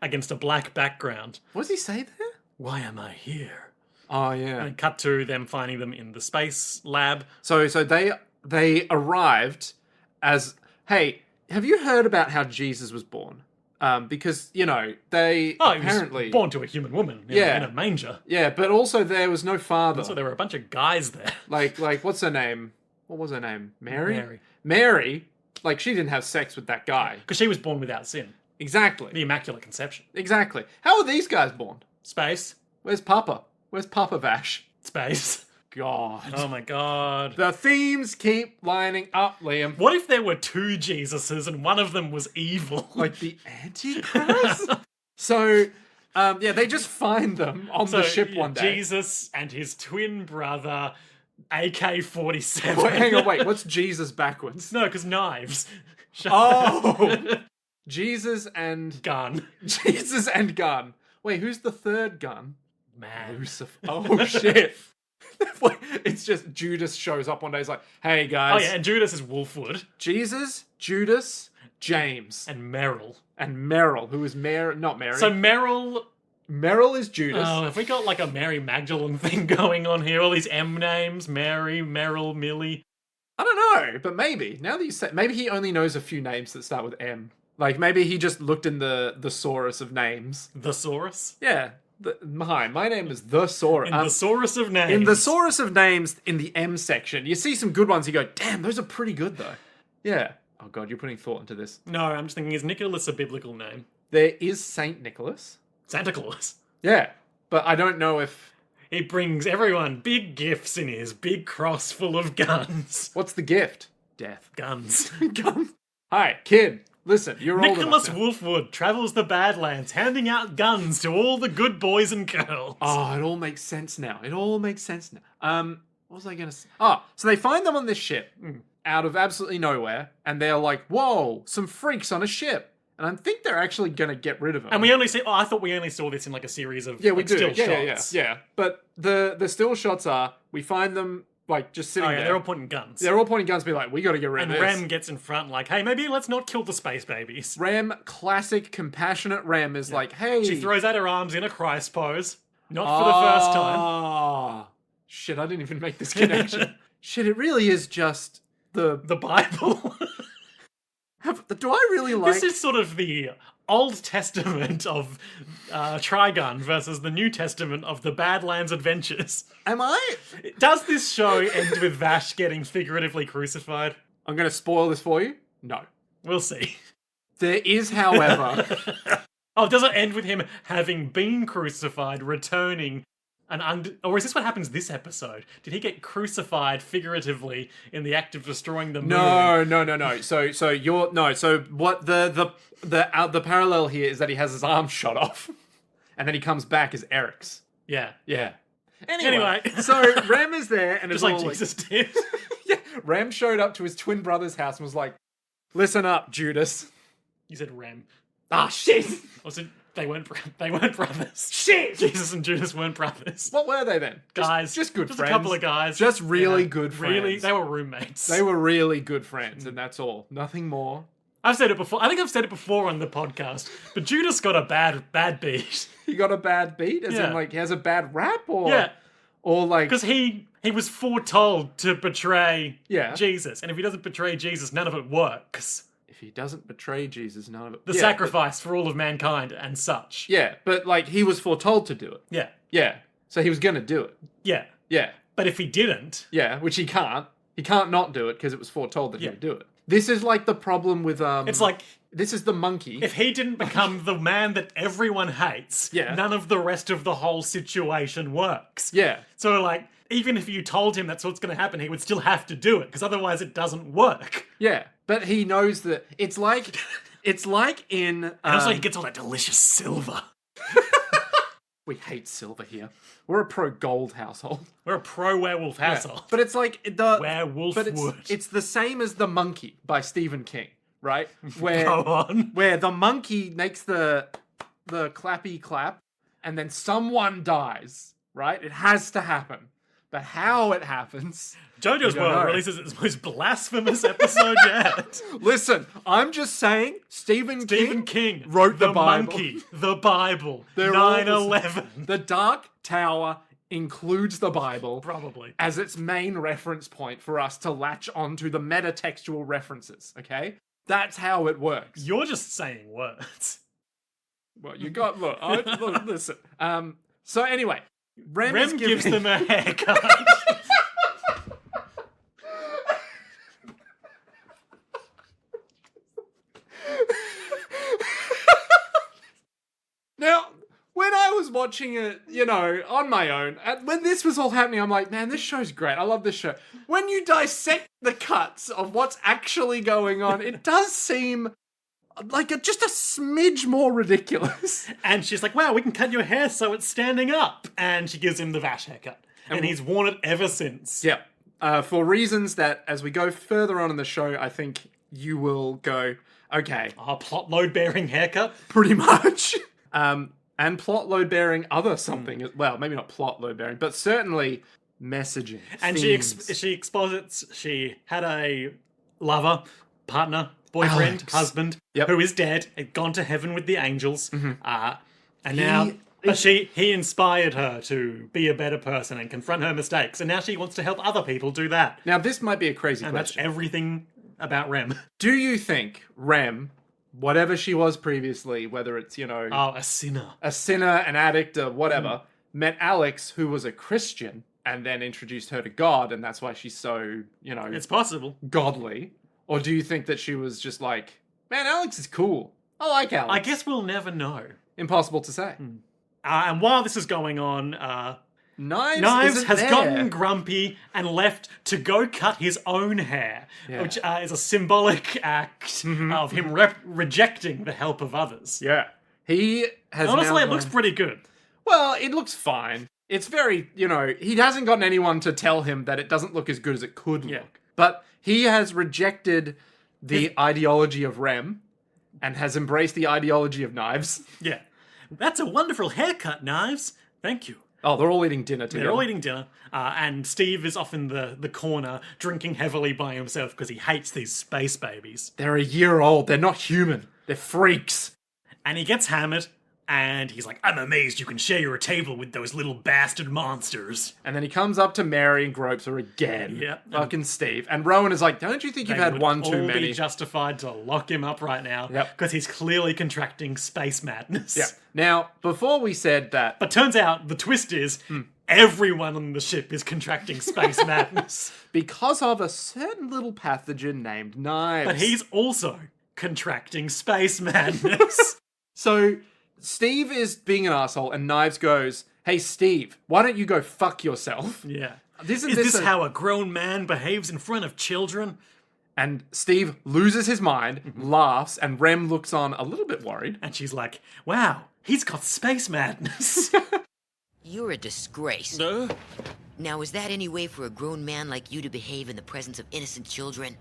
against a black background. What does he say there? Why am I here? Oh, yeah. And cut to them finding them in the space lab. So they arrived as, hey, have you heard about how Jesus was born? Because, you know, they apparently... he was born to a human woman in a manger. Yeah, but also there was no father. So there were a bunch of guys there. Like what's her name? What was her name? Mary. Mary, like, she didn't have sex with that guy. Because she was born without sin. Exactly. The Immaculate Conception. Exactly. How are these guys born? Space. Where's Papa? Where's Papa Vash? Space. God. Oh my god. The themes keep lining up, Liam. What if there were two Jesuses and one of them was evil? Like the Antichrist? So, they just find them on the ship one day. Jesus and his twin brother, AK-47. Wait, hang on, what's Jesus backwards? No, because knives. Oh! Jesus and... Gun. Jesus and gun. Wait, who's the third gun? Man. Lucifer. Oh, shit. It's just Judas shows up one day. He's like, hey, guys. Oh, yeah, and Judas is Wolfwood. Jesus, Judas, James. And Merrill. And Meryl, who is not Mary. So Merrill is Judas. Oh, have we got like a Mary Magdalene thing going on here? All these M names. Mary, Merrill, Millie. I don't know, but maybe. Now that you say... Maybe he only knows a few names that start with M. Like, maybe he just looked in the thesaurus of names. Thesaurus? Yeah. Hi, my name is Thesaurus. In the thesaurus of names. In the thesaurus of names, in the M section, you see some good ones. You go, damn, those are pretty good, though. Yeah. Oh, God, you're putting thought into this. No, I'm just thinking, is Nicholas a biblical name? There is Saint Nicholas. Santa Claus. Yeah. But I don't know if... He brings everyone big gifts in his big cross full of guns. What's the gift? Death. Guns. Guns. Hi, kid. Listen, you're old Nicholas enough now. Wolfwood travels the Badlands, handing out guns to all the good boys and girls. Oh, it all makes sense now. What was I going to say? Oh, so they find them on this ship out of absolutely nowhere, and they're like, whoa, some freaks on a ship. And I think they're actually going to get rid of them. And we only see... Oh, I thought we only saw this in like a series of still shots. Yeah. But the still shots are, we find them like just sitting there. They're all pointing guns. They're all pointing guns, be like, we got to get rid of this. And Rem gets in front like, hey, maybe let's not kill the space babies. Rem, classic compassionate Rem, is like, hey... She throws out her arms in a Christ pose. Not for the first time. Oh, shit, I didn't even make this connection. Shit, it really is just the Bible. Do I really like... This is sort of the Old Testament of Trigun versus the New Testament of the Badlands Adventures. Am I? Does this show end with Vash getting figuratively crucified? I'm going to spoil this for you. No. We'll see. There is, however... Oh, does it end with him having been crucified, returning... Or is this what happens this episode? Did he get crucified figuratively in the act of destroying the moon? No. So what the parallel here is that he has his arm shot off, and then he comes back as Eric's. Yeah. Yeah. Anyway. So Rem is there, and just it's like all Jesus did. Yeah, Rem showed up to his twin brother's house and was like, listen up, Judas. You said Rem. Ah, shit! Also, they weren't brothers. Shit! Jesus and Judas weren't brothers. What were they then? Guys. Just good just friends. a couple of guys. Just really good friends. Really, they were roommates. They were really good friends, and that's all. Nothing more. I've said it before. I think I've said it before on the podcast, but Judas got a bad beat. He got a bad beat? As in, like, he has a bad rap? Or, Yeah. Or, like... Because he was foretold to betray Yeah. Jesus, and if he doesn't betray Jesus, none of it works. If he doesn't betray Jesus, none of it... The sacrifice for all of mankind and such. Yeah, but, like, he was foretold to do it. Yeah. Yeah. So he was gonna do it. Yeah. Yeah. But if he didn't... Yeah, which he can't. He can't not do it because it was foretold that he would do it. This is like the problem with It's like this is the monkey. if he didn't become the man that everyone hates, Yeah. none of the rest of the whole situation works. Yeah. So like even if you told him that's what's going to happen, he would still have to do it because otherwise it doesn't work. Yeah. But he knows that it's like in And also he gets all that delicious silver. we hate silver here. We're a pro gold household. We're a pro werewolf household. But it's like the Werewolf but wood. it's the same as The Monkey by Stephen King, right? Where Go on. where the monkey makes the clappy clap and then someone dies, right? It has to happen. But how it happens... JoJo's don't World know. releases its most blasphemous episode yet. Listen, I'm just saying Stephen King wrote the Bible. Monkey, the Bible, They're all the 9/11. The Dark Tower includes the Bible Probably. as its main reference point for us to latch onto the metatextual references, okay? That's how it works. You're just saying words. Well, you got... Look, listen. So anyway, Rem is gives giving... them a haircut. Now, when I was watching it, on my own, when this was all happening, I'm like, man, this show's great. I love this show. When you dissect the cuts of what's actually going on, it does seem like just a smidge more ridiculous. And she's like, wow, we can cut your hair so it's standing up. And she gives him the Vash haircut. And he's worn it ever since. Yep. For reasons that, as we go further on in the show, I think you will go, okay. Plot load bearing haircut? Pretty much. And plot load bearing other something. Well, maybe not plot load bearing, but certainly messaging. And themes. she exposits she had a lover, partner, boyfriend, Alex. husband, Yep. who is dead, had gone to heaven with the angels. And He now... But he inspired her to be a better person and confront her mistakes. And now she wants to help other people do that. Now, this might be a crazy And that's question. everything about Rem. Do you think Rem, whatever she was previously, whether it's, Oh, a sinner. a sinner, an addict, or whatever, met Alex, who was a Christian, and then introduced her to God, and that's why she's so, It's possible. godly? Or do you think that she was just like, man, Alex is cool. I like Alex. I guess we'll never know. Impossible to say. And while this is going on, Knives isn't has there. gotten grumpy and left to go cut his own hair, which is a symbolic act of him rejecting the help of others. Yeah. He has Honestly, now it looks gone- pretty good. Well, it looks fine. It's very, he hasn't gotten anyone to tell him that it doesn't look as good as it could look. Yeah. But he has rejected the ideology of Rem and has embraced the ideology of Knives. Yeah. That's a wonderful haircut, Knives. Thank you. Oh, they're all eating dinner together. They're all eating dinner, and Steve is off in the corner drinking heavily by himself because he hates these space babies. They're a year old. They're not human. They're freaks. And he gets hammered, and he's like, I'm amazed you can share your table with those little bastard monsters. And then he comes up to Mary and gropes her again. Yeah. Fucking Steve. And Rowan is like, don't you think you've They had would one too all many? be justified to lock him up right now Yep. because he's clearly contracting space madness. Yeah. Now, before we said that... But turns out the twist is everyone on the ship is contracting space madness. Because of a certain little pathogen named Knives. But he's also contracting space madness. So, Steve is being an asshole, and Knives goes, hey, Steve, why don't you go fuck yourself? Yeah. Is this how a grown man behaves in front of children? And Steve loses his mind, laughs, and Rem looks on a little bit worried. And she's like, wow, he's got space madness. You're a disgrace. Now, is that any way for a grown man like you to behave in the presence of innocent children?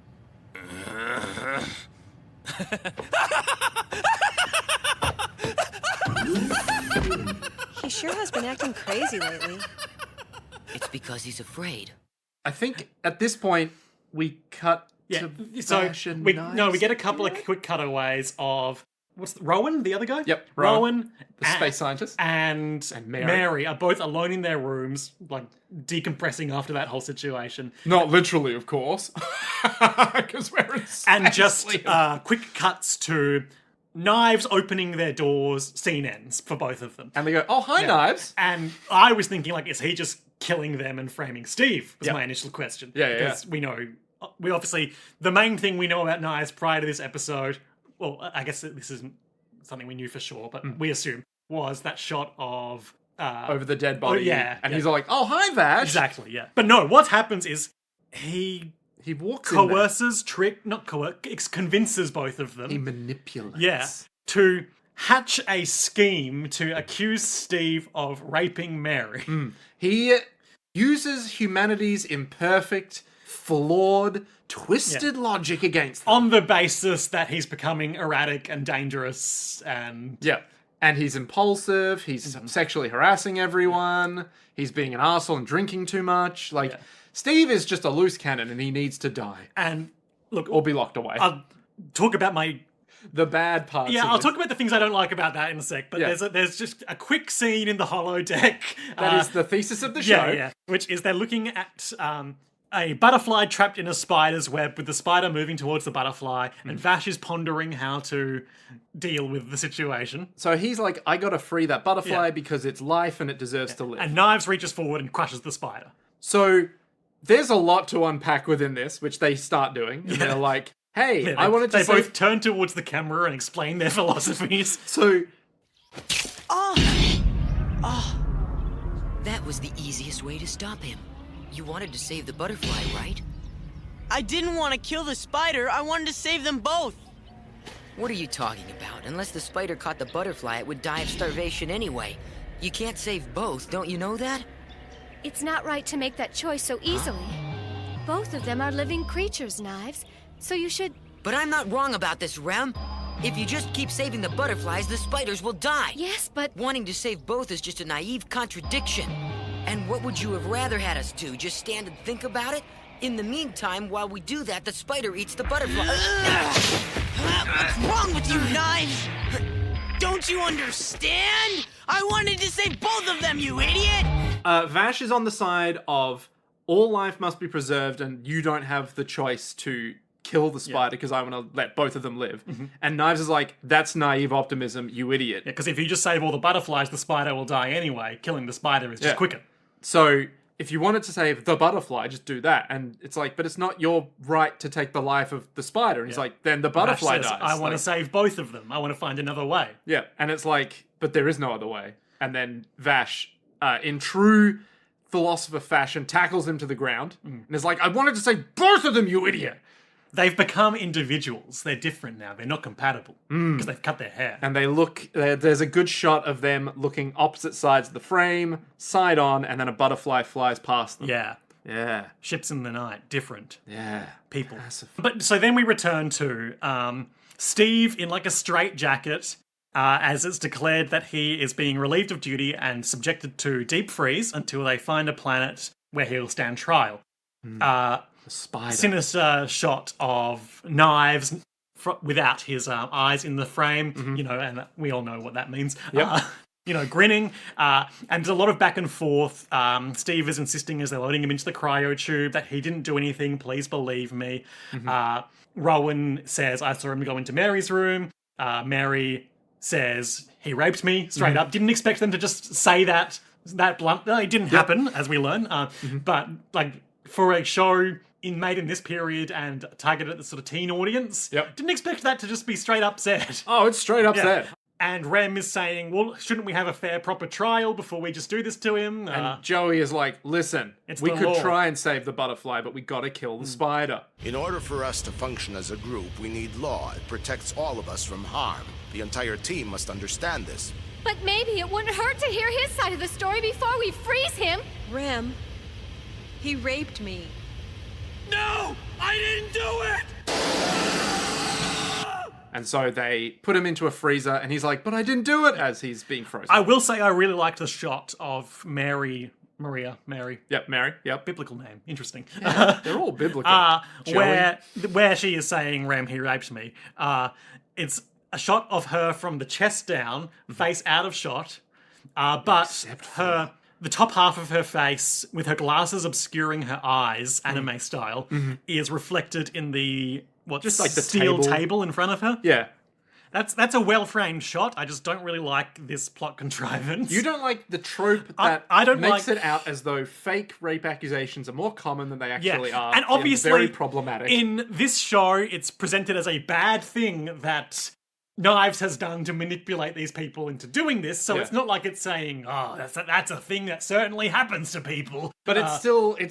He sure has been acting crazy lately. It's because he's afraid. I think at this point we cut Yeah. to So Vash and we Knives. get a couple of quick cutaways of Rowan, the other guy? Yep, Rowan, the space scientist. and Mary. Mary are both alone in their rooms, like decompressing after that whole situation. Not literally, of course, because we're in space. And just quick cuts to Knives opening their doors, scene ends for both of them. And they go, "Oh, hi, Knives." And I was thinking, like, is he just killing them and framing Steve? Was Yep. my initial question. Yeah, yeah, Because we obviously, the main thing we know about Knives prior to this episode, well, I guess this isn't something we knew for sure, but we assume, was that shot of... Over the dead body. yeah, And yeah. he's all like, "Oh, hi, Vash." Exactly, yeah. But no, what happens is he He walks in there. coerces, convinces both of them. He manipulates. Yeah, to hatch a scheme to accuse Steve of raping Mary. He uses humanity's imperfect, flawed, twisted logic against them. On the basis that he's becoming erratic and dangerous and... Yeah. And he's impulsive, he's sexually harassing everyone, he's being an arsehole and drinking too much. Like, Steve is just a loose cannon and he needs to die. And, look... Or be locked away. I'll talk about the bad parts. Yeah, of I'll it. talk about the things I don't like about that in a sec, but Yeah. there's just a quick scene in the holodeck. That is the thesis of the show. Yeah, which is they're looking at a butterfly trapped in a spider's web with the spider moving towards the butterfly, and Vash is pondering how to deal with the situation. So he's like, I gotta free that butterfly Yeah. because it's life and it deserves to live. And Knives reaches forward and crushes the spider. So there's a lot to unpack within this, which they start doing. And they're like, hey, Yeah, I wanted to They say... both turn towards the camera and explain their philosophies. So That was the easiest way to stop him. You wanted to save the butterfly, right? I didn't want to kill the spider. I wanted to save them both. What are you talking about? Unless the spider caught the butterfly, it would die of starvation anyway. You can't save both, don't you know that? It's not right to make that choice so easily. Both of them are living creatures, Knives. So you should... But I'm not wrong about this, Rem. If you just keep saving the butterflies, the spiders will die. Yes, but... Wanting to save both is just a naive contradiction. And what would you have rather had us do? Just stand and think about it? In the meantime, while we do that, the spider eats the butterfly. What's wrong with you, Knives? Don't you understand? I wanted to save both of them, you idiot! Vash is on the side of all life must be preserved and you don't have the choice to kill the spider because I want to let both of them live. And Knives is like, that's naive optimism, you idiot. Yeah, because if you just save all the butterflies, the spider will die anyway. Killing the spider is just quicker. So if you wanted to save the butterfly, just do that. And it's like, but it's not your right to take the life of the spider. And it's like, then the butterfly Vash says, dies. I want to Like, save both of them. I want to find another way. Yeah, and it's like, but there is no other way. And then Vash, in true philosopher fashion, tackles him to the ground and is like, I wanted to say both of them, you idiot! They've become individuals. They're different now. They're not compatible because they've cut their hair. And they look, there's a good shot of them looking opposite sides of the frame, side on, and then a butterfly flies past them. Yeah. Yeah. Ships in the night. Different Yeah. people. Massive. But so then we return to Steve in like a straitjacket as it's declared that he is being relieved of duty and subjected to deep freeze until they find a planet where he'll stand trial. Spider. Sinister shot of Knives without his eyes in the frame, you know, and we all know what that means. Yep. You know, grinning, and there's a lot of back and forth. Steve is insisting as they're loading him into the cryo tube that he didn't do anything, please believe me. Rowan says, I saw him go into Mary's room. Mary says, he raped me, straight up. Didn't expect them to just say that blunt. No, it didn't happen, as we learn. But, like, for a show made in this period and targeted at the sort of teen audience, didn't expect that to just be straight up said. Oh, it's straight up said. And Rem is saying, well, shouldn't we have a fair, proper trial before we just do this to him? And Joey is like, listen, we the could law. try and save the butterfly, but we gotta kill the spider. In order for us to function as a group, we need law. It protects all of us from harm. The entire team must understand this. But maybe it wouldn't hurt to hear his side of the story before we freeze him. Rem, He raped me. No! I didn't do it! And so they put him into a freezer, and he's like, but I didn't do it, as he's being frozen. I will say I really liked the shot of Mary. Yep, Mary, yep. Biblical name. Interesting. They're all biblical. Where she is saying, Rem, he raped me. It's a shot of her from the chest down, face out of shot, but the top half of her face, with her glasses obscuring her eyes, anime style, is reflected in the Just like the steel table. table in front of her. Yeah. That's a well-framed shot. I just don't really like this plot contrivance. You don't like the trope that I don't makes like- it out as though fake rape accusations are more common than they actually are. And obviously, very problematic. in this show, it's presented as a bad thing that Knives has done to manipulate these people into doing this. So it's not like it's saying, "Oh, that's a thing that certainly happens to people." But it's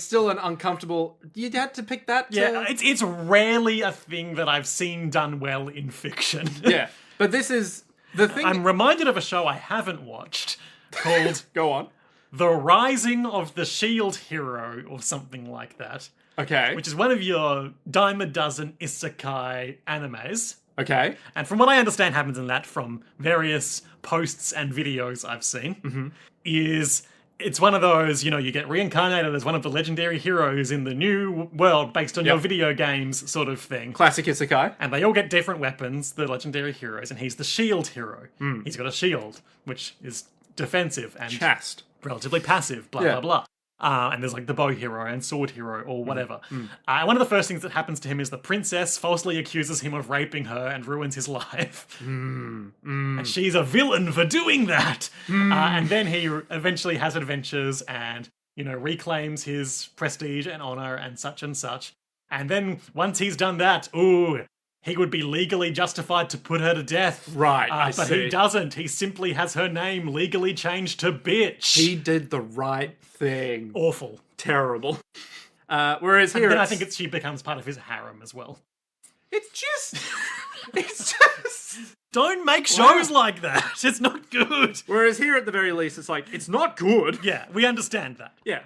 still an uncomfortable. You had to pick that. It's rarely a thing that I've seen done well in fiction. Yeah, but this is the thing. I'm reminded of a show I haven't watched called Go on. The Rising of the Shield Hero or something like that. Okay. Which is one of your dime a dozen isekai animes. Okay. And from what I understand happens in that from various posts and videos I've seen, is it's one of those, you get reincarnated as one of the legendary heroes in the new world based on your video games sort of thing. Classic isekai. And they all get different weapons, the legendary heroes, and he's the shield hero. He's got a shield, which is defensive and Chast. relatively passive, blah, blah. And there's like the bow hero and sword hero or whatever. One of the first things that happens to him is the princess falsely accuses him of raping her and ruins his life. And she's a villain for doing that. And then he eventually has adventures and, reclaims his prestige and honor and such and such. And then once he's done that, he would be legally justified to put her to death. Right, but he doesn't. He simply has her name legally changed to bitch. He did the right thing. Awful. Terrible. Whereas here, And then I think she becomes part of his harem as well. it's just. Don't make shows like that. It's not good. Whereas here, at the very least, it's like it's not good. Yeah, we understand that. Yeah.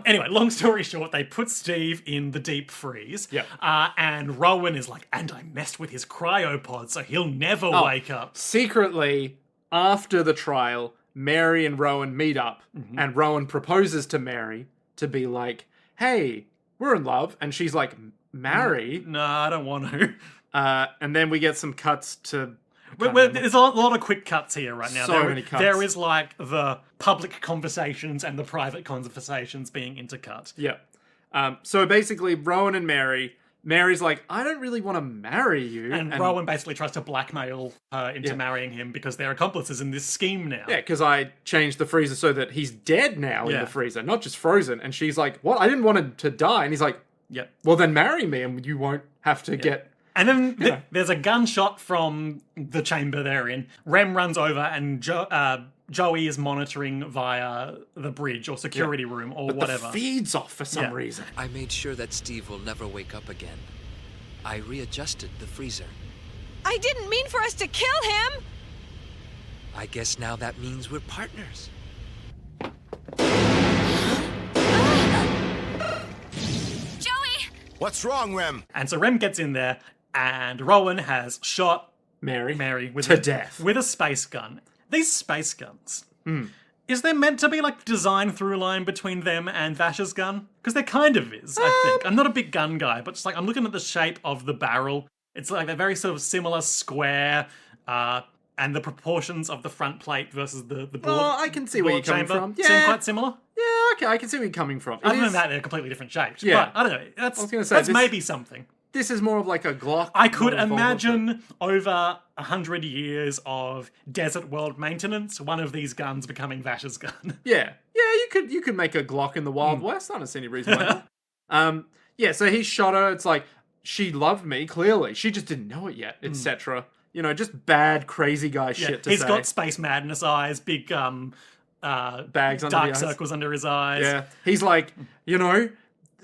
Anyway, long story short, they put Steve in the deep freeze. Yep. And Rowan is like, and I messed with his cryopod, so he'll never wake up. Secretly, after the trial, Mary and Rowan meet up, and Rowan proposes to Mary to be like, "Hey, we're in love," and she's like, "Marry?" No, I don't want to. And then we get some cuts to. There's a lot of quick cuts here right now. So many cuts. There is like the public conversations and the private conversations being intercut. Yeah. So basically, Rowan and Mary's like, I don't really want to marry you. And Rowan basically tries to blackmail her into marrying him because they're accomplices in this scheme now. Yeah, because I changed the freezer so that he's dead now in the freezer, not just frozen. And she's like, what? I didn't want him to die. And he's like, Yep. well, then marry me and you won't have to get... And then there's a gunshot from the chamber they're in. Rem runs over and Joey is monitoring via the bridge or security room or whatever. The feed's off for some reason. I made sure that Steve will never wake up again. I readjusted the freezer. I didn't mean for us to kill him! I guess now that means we're partners. Joey! What's wrong, Rem? And so Rem gets in there and Rowan has shot Mary with to death with a space gun. These space guns. Is there meant to be like design through line between them and Vash's gun? Because there kind of is, I think. I'm not a big gun guy, but just like I'm looking at the shape of the barrel. It's like a very sort of similar square, and the proportions of the front plate versus the board. Oh, I can see where you're coming chamber from. seem quite similar. Yeah, okay, I can see where you're coming from. Other than that, they're completely different shapes. Yeah. But I don't know. I was gonna say, that's this- maybe something. This is more of like a Glock. I could not a revolver, imagine over 100 years of desert world maintenance, one of these guns becoming Vash's gun. Yeah, you could make a Glock in the Wild West. I don't see any reason why not. Yeah, so he shot her. It's like she loved me clearly. She just didn't know it yet, etc. You know, just bad, crazy guy shit to He's say. got space madness eyes, big bags under the dark eyes. circles under his eyes. Yeah, he's like, you know,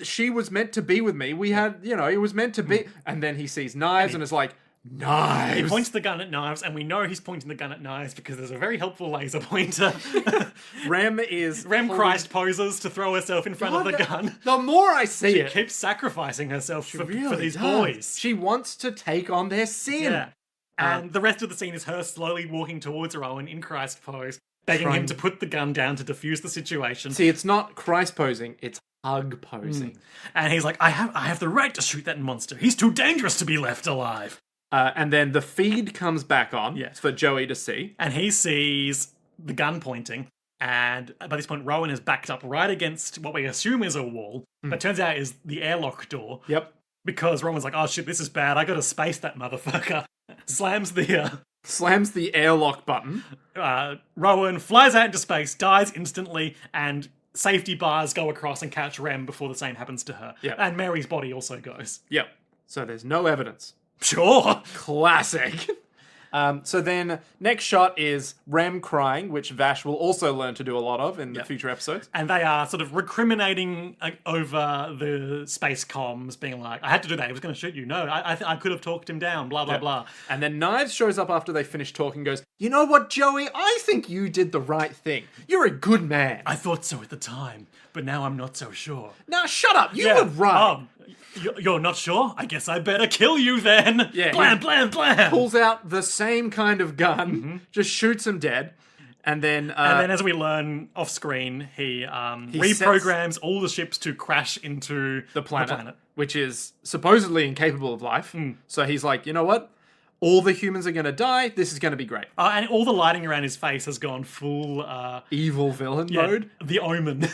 she was meant to be with me. We had, you know, it was meant to be. And then he sees knives and is like, Knives. He points the gun at Knives, and we know he's pointing the gun at Knives because there's a very helpful laser pointer. Rem is... Rem pulling- Christ poses to throw herself in front of the gun. The more I see She it, keeps sacrificing herself for really these does. boys. She wants to take on their sin. Yeah. And the rest of the scene is her slowly walking towards Rowan in Christ pose, begging him to put the gun down to defuse the situation. See, it's not Christ posing, it's hug posing. And he's like, I have the right to shoot that monster. He's too dangerous to be left alive. And then the feed comes back on Yes. for Joey to see. And he sees the gun pointing. And by this point, Rowan is backed up right against what we assume is a wall, but turns out is the airlock door. Yep. Because Rowan's like, oh shit, this is bad. I gotta space that motherfucker. Slams the airlock button. Rowan flies out into space, dies instantly, and safety bars go across and catch Rem before the same happens to her. Yep. And Mary's body also goes. Yep. So there's no evidence. Sure. Classic. So then, next shot is Rem crying, which Vash will also learn to do a lot of in the future episodes. And they are sort of recriminating over the space comms, being like, I had to do that, he was going to shoot you. No, I could have talked him down, blah, blah, blah. And then Knives shows up after they finish talking and goes, you know what, Joey? I think you did the right thing. You're a good man. I thought so at the time, but now I'm not so sure. Now shut up. You were right. You're not sure? I guess I better kill you then. Yeah, blam, he blam, blam. Pulls out the same kind of gun, just shoots him dead. And then as we learn off screen, he reprograms all the ships to crash into the planet, which is supposedly incapable of life. Hmm. So he's like, you know what? All the humans are going to die. This is going to be great. And all the lighting around his face has gone full... evil villain mode. The Omen.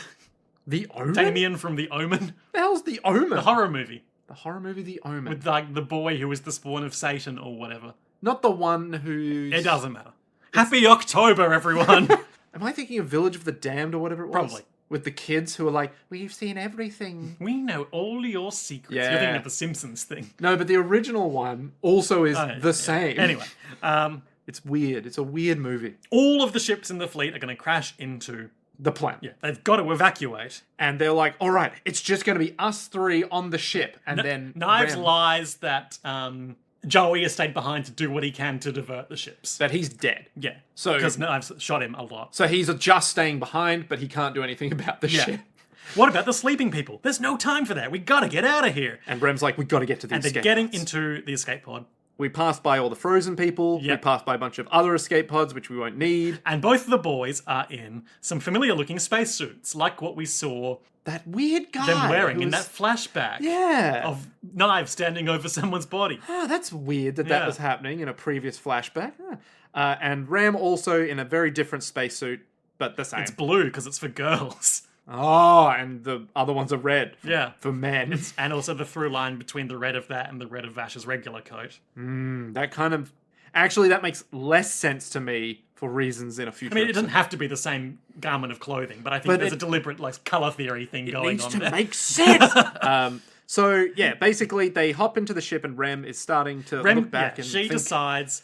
The Omen? Damien from The Omen. The hell's The Omen? The horror movie. The horror movie The Omen. With like the boy who was the spawn of Satan or whatever. Not the one who's... It doesn't matter. Happy October, everyone! Am I thinking of Village of the Damned or whatever it was? Probably. With the kids who are like, we've seen everything. We know all your secrets. Yeah. You're thinking of the Simpsons thing. No, but the original one also is the same. Anyway. It's weird. It's a weird movie. All of the ships in the fleet are going to crash into... the planet. Yeah, they've got to evacuate. And they're like, all right, it's just going to be us three on the ship. And then Knives Rem, lies that Joey has stayed behind to do what he can to divert the ships. that he's dead. Yeah. So- because Knives shot him a lot. So he's just staying behind, but he can't do anything about the ship. What about the sleeping people? There's no time for that. We gotta get out of here. And Rem's like, we got to get to the And escape they're getting pods. into the escape pod. We passed by all the frozen people. Yep. We passed by a bunch of other escape pods, which we won't need. And both of the boys are in some familiar looking spacesuits, like what we saw That weird guy. them wearing who in was- that flashback Yeah. of Knives standing over someone's body. Oh, that's weird that Yeah. was happening in a previous flashback. And Ram also in a very different spacesuit, but the same. It's blue because it's for girls. Oh, and the other ones are red. Yeah. For men. And also the through line between the red of that and the red of Vash's regular coat. That kind of... Actually, that makes less sense to me for reasons in a future I mean, it episode. doesn't have to be the same garment of clothing, but I think there's a deliberate like color theory thing It going needs on to there. make sense. So, yeah, basically, they hop into the ship and Rem is starting to look back and she think... decides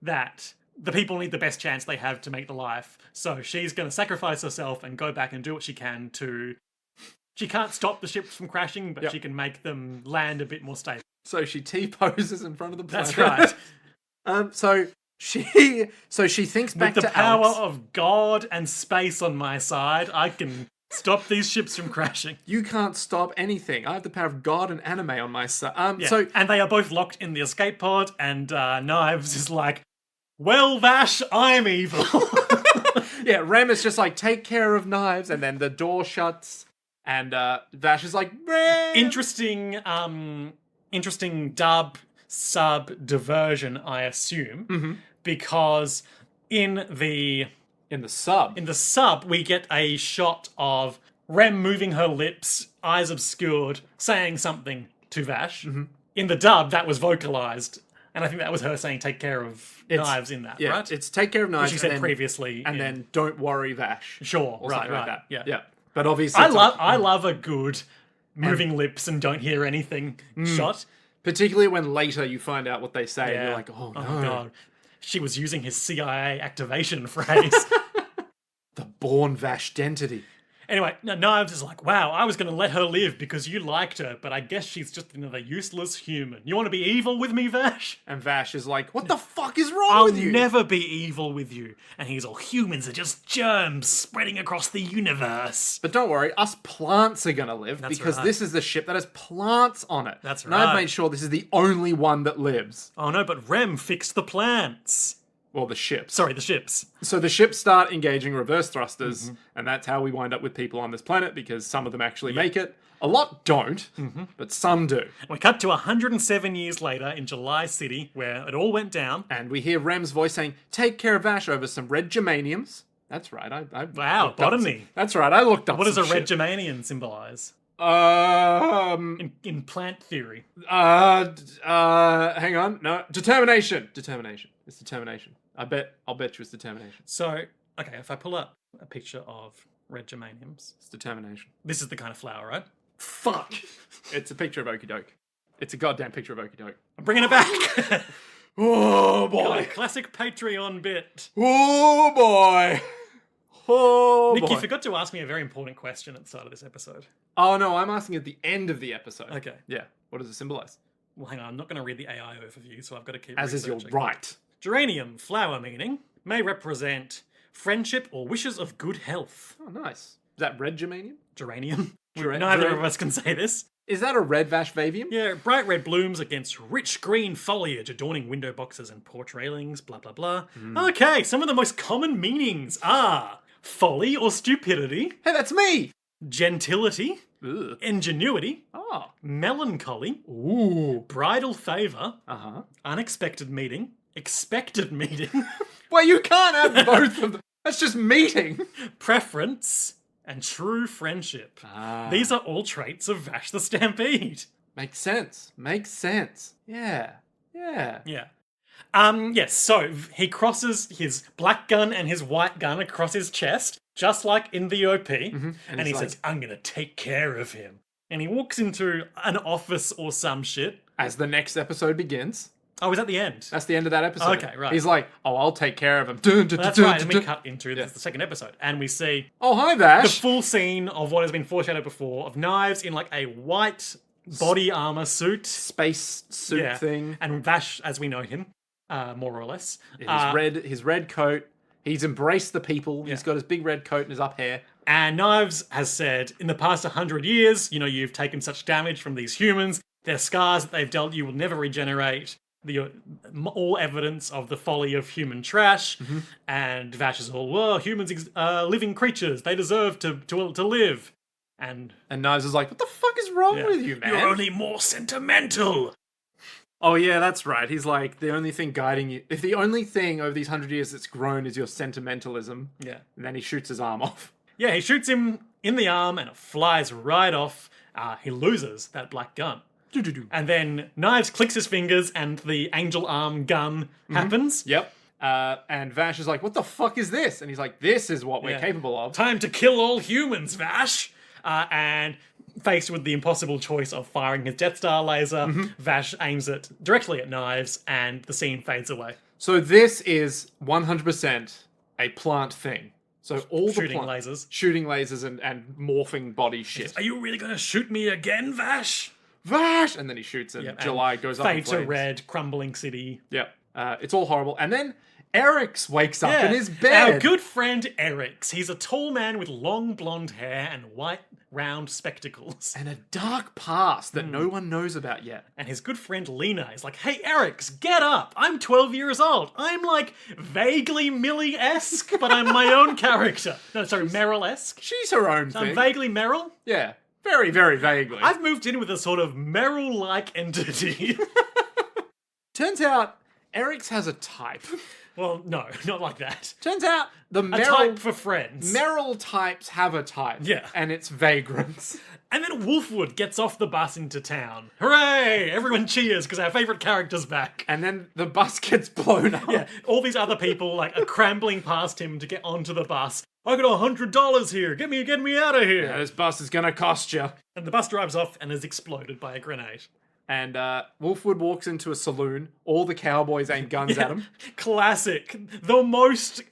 that the people need the best chance they have to make the life. So she's going to sacrifice herself and go back and do what she can to... She can't stop the ships from crashing, but Yep. she can make them land a bit more stable. So she T-poses in front of the planet. That's right. So she thinks back With the to power Alex. of God and space on my side, I can stop these ships from crashing. You can't stop anything. I have the power of God and anime on my side. Yeah. So And they are both locked in the escape pod, and Knives is like, well, Vash, I'm evil. yeah, Rem is just like, take care of Knives, and then the door shuts, and Vash is like, Rem! Interesting dub sub diversion, I assume, because in the sub we get a shot of Rem moving her lips, eyes obscured, saying something to Vash. In the dub, that was vocalized, and I think that was her saying "take care of Knives" in that, Yeah, right? it's take care of Knives. Which she said and then- previously, and then don't worry, Vash. sure, Or right, something like right, that. yeah. But obviously, I love a good moving lips and don't hear anything shot. particularly when later you find out what they say, and Yeah. you're like, oh no, my god, she was using his CIA activation phrase. the born Vash identity. Anyway, Knives is like, wow, I was going to let her live because you liked her, but I guess she's just another useless human. You want to be evil with me, Vash? And Vash is like, what the fuck is wrong I'll with you? never be evil with you. And he's all, humans are just germs spreading across the universe. But don't worry, us plants are gonna live because right. this is the ship that has plants on it. That's And I've right. made sure this is the only one that lives. Oh no, but Rem fixed the plants. Well, the ships. Sorry, the ships. So the ships start engaging reverse thrusters, and that's how we wind up with people on this planet because some of them actually make it. A lot don't, but some do. We cut to 107 years later in July City, where it all went down. And we hear Rem's voice saying, "Take care of Vash over some red germaniums." That's right. I Wow, looked up botany. That's right. I looked up. What does a some red shit. Germanium symbolize? In plant theory. Hang on. No, determination. Determination. It's determination. I'll bet you it's determination. So, okay, if I pull up a picture of red germaniums, It's determination. this is the kind of flower, right? Fuck. It's a picture of Okie Doke. It's a goddamn picture of Okie Doke. I'm bringing it back. Oh Got a classic Patreon bit. Oh boy. Oh Nick, boy. you forgot to ask me a very important question at the start of this episode. Oh no, I'm asking at the end of the episode. Okay. Yeah. What does it symbolize? Well, hang on, I'm not going to read the AI overview, so I've got to keep As is your researching. right. Geranium, flower meaning, may represent friendship or wishes of good health. Oh, nice. Is that red germanium? Geranium. Gera- Neither gera- of us can say this. Is that a red Vashvavium? Yeah, bright red blooms against rich green foliage adorning window boxes and porch railings, blah blah blah. Okay, some of the most common meanings are folly or stupidity, Hey, that's me! gentility, Ugh. ingenuity, Oh. melancholy, Ooh. bridal favour, Uh-huh. unexpected meeting, expected meeting, Well, you can't have both of them. That's just meeting. preference, and true friendship. These are all traits of Vash the Stampede. Makes sense. Makes sense. Yeah. Yeah. Yeah. Yes, so he crosses his black gun and his white gun across his chest, just like in the OP, and he he's says, I'm gonna take care of him. And he walks into an office or some shit. As the next episode begins. Oh, is that the end? That's the end of that episode. Okay, right. He's like, oh, I'll take care of him. Dun, dun, That's dun, right, dun, and we dun. cut into the second episode, and we see Oh, hi, the Vash. full scene of what has been foreshadowed before, of Knives in like a white body armor suit. Space suit thing. And Vash, as we know him, more or less. His red coat. He's embraced the people. He's got his big red coat and his up hair. And Knives has said, in the past 100 years, you know, you've taken such damage from these humans. Their scars that they've dealt you will never regenerate. All evidence of the folly of human trash. And Vash is all, well, humans are living creatures. They deserve to live. And Knives is like, what the fuck is wrong with you, man? You're only more sentimental. Oh, yeah, that's right. He's like, the only thing guiding you... If the only thing over these 100 years that's grown is your sentimentalism... Yeah. And then he shoots his arm off. Yeah, he shoots him in the arm and it flies right off. He loses that black gun. And then Knives clicks his fingers and the angel arm gun happens. Yep. And Vash is like, what the fuck is this? And he's like, this is what we're capable of. Time to kill all humans, Vash! And faced with the impossible choice of firing his Death Star laser, Vash aims it directly at Knives and the scene fades away. So this is 100% a plant thing. So all Shooting the lasers. Shooting lasers and morphing body shit. Are you really going to shoot me again, Vash? Vash! And then he shoots and Yep, July and goes up in fade to flames. red, crumbling city. Yep. It's all horrible. And then Eric's wakes up in his bed. Our good friend Eric's. He's a tall man with long blonde hair and white round spectacles. And a dark past that no one knows about yet. And his good friend Lena is like, hey, Eric's, get up. I'm 12 years old. I'm like vaguely Millie-esque, but I'm my own character. No, sorry, Meryl-esque. She's her own I'm thing. vaguely Meryl. Yeah. Very, very vaguely. I've moved in with a sort of Meryl-like entity. Turns out Eric's has a type. Well, no, not like that. Turns out the A type for friends. Meryl types have a type. Yeah. And it's vagrants. And then Wolfwood gets off the bus into town. Hooray! Everyone cheers because our favourite character's back. And then the bus gets blown up. Yeah, all these other people like are crambling past him to get onto the bus. I got $100 here. Get me out of here. Yeah, this bus is gonna cost you. And the bus drives off and is exploded by a grenade. And Wolfwood walks into a saloon. All the cowboys aim guns at him. Classic. The most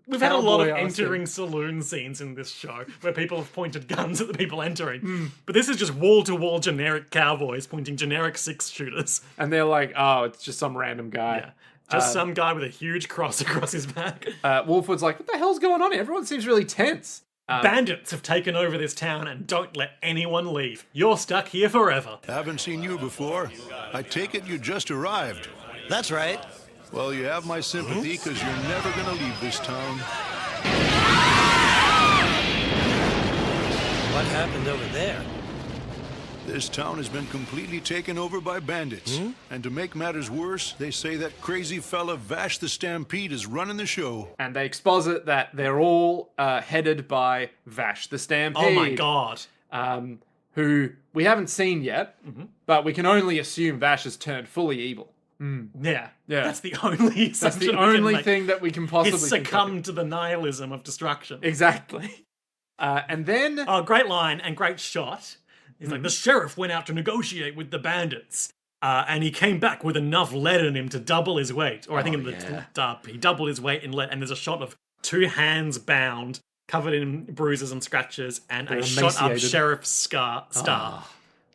We've had a lot of Cowboy entering saloon scenes in this show where people have pointed guns at the people entering. But this is just wall-to-wall generic cowboys pointing generic six-shooters. And they're like, oh, it's just some random guy. Yeah. Just some guy with a huge cross across his back. Wolfwood's like, what the hell's going on here? Everyone seems really tense. Bandits have taken over this town and don't let anyone leave. You're stuck here forever. Haven't seen you before. I take it you just arrived. That's right. Well, you have my sympathy because you're never going to leave this town. What happened over there? This town has been completely taken over by bandits. And to make matters worse, they say that crazy fella Vash the Stampede is running the show. And they exposit that they're all headed by Vash the Stampede. Oh my god. Who we haven't seen yet, but we can only assume Vash has turned fully evil. Yeah. Yeah. That's the only That's the assumption we can only make. thing that we can possibly He's think of. succumbed to the nihilism of destruction. Exactly. And then... Oh, great line and great shot. He's like, the sheriff went out to negotiate with the bandits. And he came back with enough lead in him to double his weight. Or I think he doubled his weight in lead. And there's a shot of two hands bound, covered in bruises and scratches, and a shot up sheriff's star.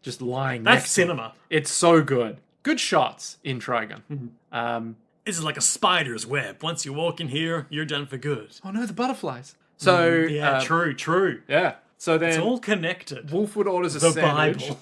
Just lying That's next to him. cinema. It's so good. Good shots in Trigun. This is like a spider's web. Once you walk in here, you're done for good. Oh no, the butterflies. So... Yeah, true. Yeah. So then... It's all connected. Wolfwood orders a The sandwich. Bible.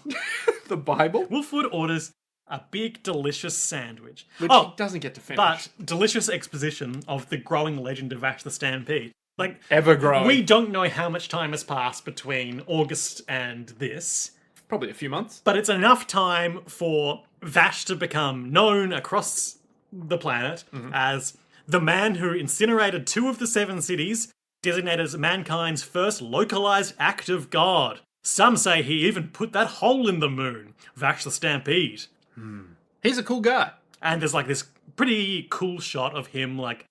The Bible? Wolfwood orders a big, delicious sandwich. Which he doesn't get to finish. But delicious exposition of the growing legend of Vash the Stampede. Like, ever growing. We don't know how much time has passed between August and this. Probably a few months. But it's enough time for Vash to become known across the planet as the man who incinerated 2 of the 7 cities, designated as mankind's first localized act of God. Some say he even put that hole in the moon. Vash the Stampede. He's a cool guy. And there's like this pretty cool shot of him like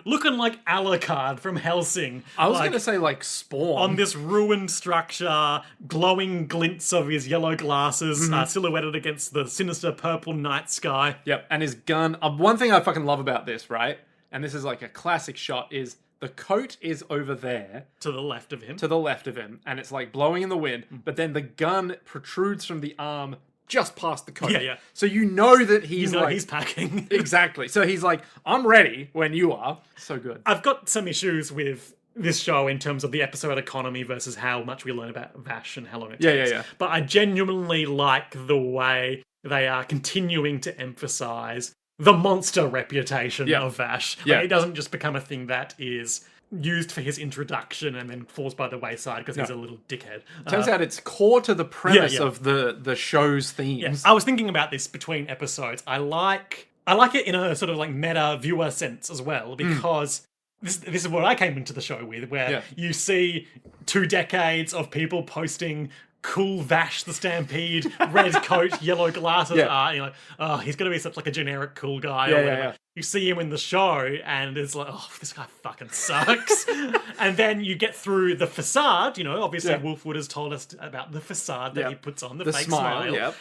looking like Alucard from Helsing. I was going to say like Spawn. On this ruined structure, glowing glints of his yellow glasses, silhouetted against the sinister purple night sky. Yep, and his gun. One thing I fucking love about this, right? And this is like a classic shot, is the coat is over there. To the left of him. To the left of him. And it's like blowing in the wind. But then the gun protrudes from the arm just past the coat. Yeah. So you know that he's like... he's packing. Exactly. So he's like, I'm ready when you are. So good. I've got some issues with this show in terms of the episode economy versus how much we learn about Vash and how long it takes. Yeah. But I genuinely like the way they are continuing to emphasize the monster reputation of Vash. Yeah. Like, it doesn't just become a thing that is used for his introduction and then falls by the wayside because he's a little dickhead. Turns out it's core to the premise Yeah. of the show's themes. Yes. I was thinking about this between episodes. I like it in a sort of like meta viewer sense as well, because this is what I came into the show with, where you see 2 decades of people posting cool Vash the Stampede, red coat, yellow glasses. You're like, oh, he's going to be such like a generic cool guy or whatever. Yeah. You see him in the show and it's like, oh, this guy fucking sucks. And then you get through the facade, obviously Wolfwood has told us about the facade that he puts on, the fake smile.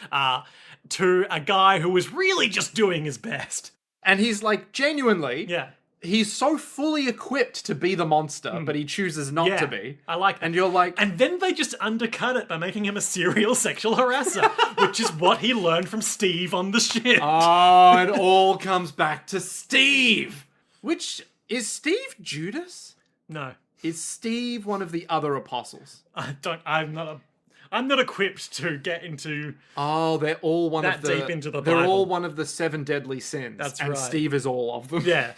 To a guy who was really just doing his best. And he's like, genuinely... Yeah. He's so fully equipped to be the monster, but he chooses not to be. I like that. And you're like... And then they just undercut it by making him a serial sexual harasser, which is what he learned from Steve on the ship. Oh, it all comes back to Steve! Which, is Steve Judas? No. Is Steve one of the other apostles? I'm not equipped to get into... Oh, they're all one that of the... deep into the They're Bible. all one of the 7 deadly sins. That's and right. Steve is all of them. Yeah.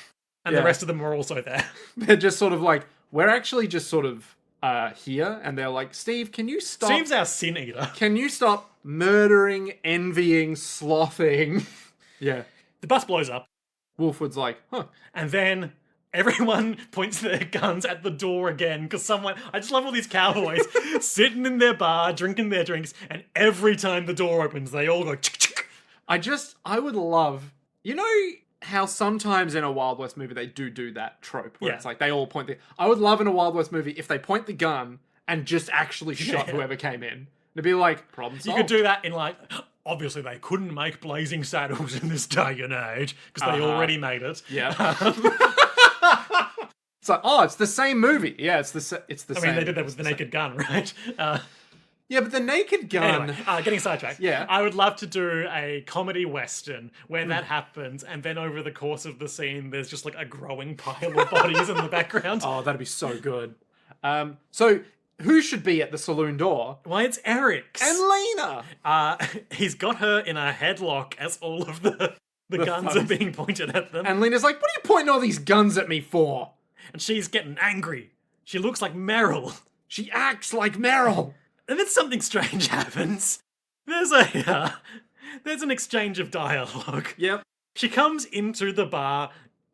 And the rest of them are also there. They're just sort of like, we're actually just sort of here, and they're like, Steve, can you stop... Steve's our sin eater. Can you stop murdering, envying, slothing? Yeah. The bus blows up. Wolfwood's like, huh. And then everyone points their guns at the door again, because I just love all these cowboys sitting in their bar, drinking their drinks, and every time the door opens, they all go... I would love... how sometimes in a Wild West movie they do that trope where it's like they all point I would love in a Wild West movie if they point the gun and just actually shot whoever came in. It'd be like, problem solved. You could do that in like, obviously they couldn't make blazing saddles in this day and age because they already made it. Yeah. It's like, oh, it's the same movie. Yeah, it's the same. I mean, they did that with The Naked Gun, right? Yeah, but The Naked Gun... Anyway, getting sidetracked. Yeah. I would love to do a comedy western where that happens, and then over the course of the scene, there's just like a growing pile of bodies in the background. Oh, that'd be so good. So, who should be at the saloon door? Why, it's Eric's. And Lena! He's got her in a headlock as all of the guns thumbs. are being pointed at them. And Lena's like, what are you pointing all these guns at me for? And she's getting angry. She looks like Meryl. She acts like Meryl. And then something strange happens. There's an exchange of dialogue. Yep. She comes into the bar,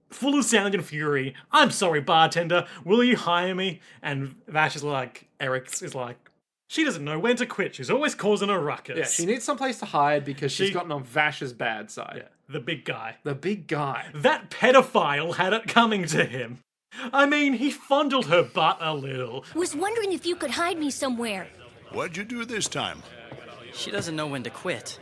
full of sound and fury. I'm sorry, bartender. Will you hire me? And Vash is like, Eric's is like, she doesn't know when to quit. She's always causing a ruckus. Yeah, she needs someplace to hide because she's gotten on Vash's bad side. Yeah, the big guy. The big guy. That pedophile had it coming to him. I mean, he fondled her butt a little. Was wondering if you could hide me somewhere. What'd you do this time? She doesn't know when to quit.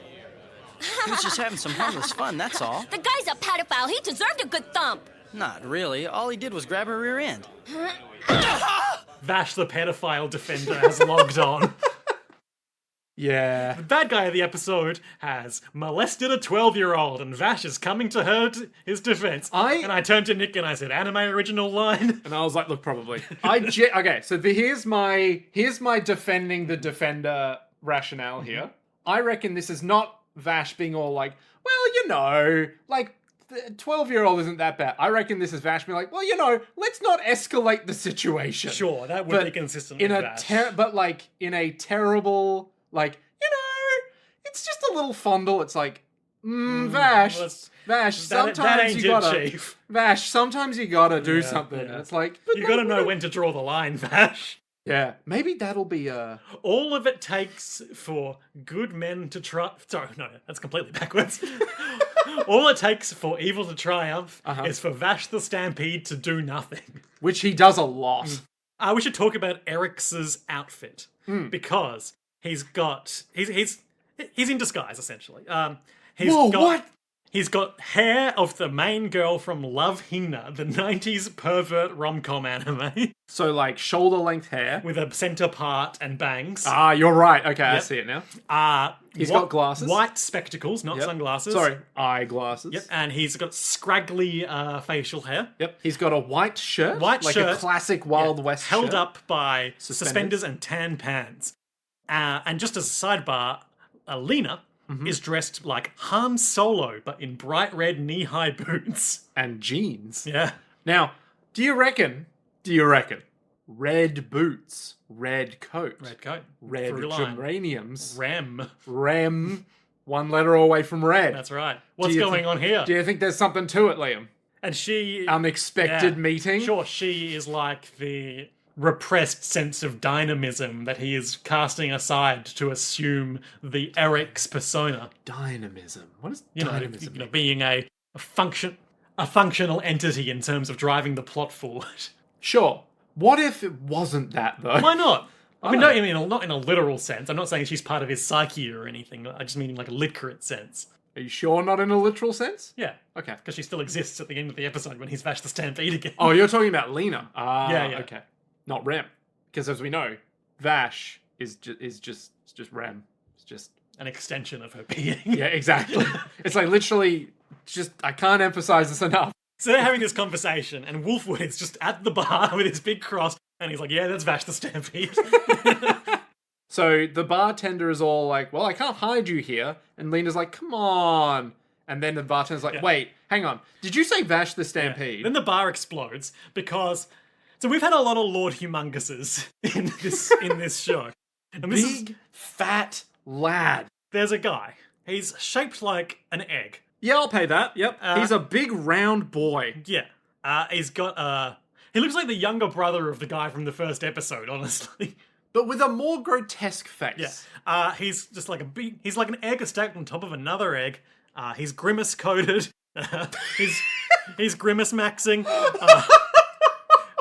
He was just having some harmless fun, that's all. The guy's a pedophile. He deserved a good thump. Not really. All he did was grab her rear end. Vash the pedophile defender has logged on. Yeah. The bad guy of the episode has molested a 12-year-old, and Vash is coming to his defense. And I turned to Nick and I said, anime original line? And I was like, look, probably. Okay, so here's my defending the defender rationale here. I reckon this is not Vash being all like, well, you know, like, the 12-year-old isn't that bad. I reckon this is Vash being like, well, you know, let's not escalate the situation. Sure, that would be consistent with Vash. But, like, in a terrible... Like, you know, it's just a little fondle. It's like, Vash, sometimes you gotta, Chief. Vash, sometimes you gotta do something. Yeah. It's like, you gotta know when to draw the line, Vash. Yeah, maybe that'll be all of it takes for good men to try. Sorry, no, that's completely backwards. All it takes for evil to triumph is for Vash the Stampede to do nothing, which he does a lot. We should talk about Eric's outfit because. He's in disguise, essentially. He's got hair of the main girl from Love Hina, the 90s pervert rom-com anime. So, like, shoulder-length hair. With a center part and bangs. Ah, you're right. Okay, I see it now. He's got glasses. White spectacles, not sunglasses. Sorry, eyeglasses. Yep, and he's got scraggly facial hair. Yep, he's got a white shirt. Like a classic Wild West shirt. Held up by suspenders and tan pants. And just as a sidebar, Lena is dressed like Han Solo, but in bright red knee-high boots. And jeans. Yeah. Now, do you reckon, red boots, red coat, red geraniums, rem, one letter away from red. That's right. What's going on here? Do you think there's something to it, Liam? And she... Unexpected meeting? Sure, she is like the... repressed sense of dynamism that he is casting aside to assume the Eric's persona. Dynamism? What is dynamism? Being a functional entity in terms of driving the plot forward. Sure. What if it wasn't that, though? Why not? I mean, not in a literal sense. I'm not saying she's part of his psyche or anything. I just mean in like a literate sense. Are you sure not in a literal sense? Yeah. Okay. Because she still exists at the end of the episode when he's Vash the Stampede again. Oh, you're talking about Lena. Yeah. Okay. Not Rem. Because as we know, Vash is just Rem. It's just an extension of her being. Yeah, exactly. It's like literally just, I can't emphasize this enough. So they're having this conversation, and Wolfwood is just at the bar with his big cross, and he's like, yeah, that's Vash the Stampede. So the bartender is all like, well, I can't hide you here. And Lena's like, come on. And then the bartender's like, wait, hang on. Did you say Vash the Stampede? Yeah. Then the bar explodes because... So we've had a lot of Lord Humonguses in this show. And Big, fat lad. There's a guy. He's shaped like an egg. Yeah, I'll pay that. Yep. He's a big, round boy. Yeah. He's got he looks like the younger brother of the guy from the first episode, honestly. But with a more grotesque face. Yeah. He's just like he's like an egg stacked on top of another egg. He's grimace coated. He's grimace maxing.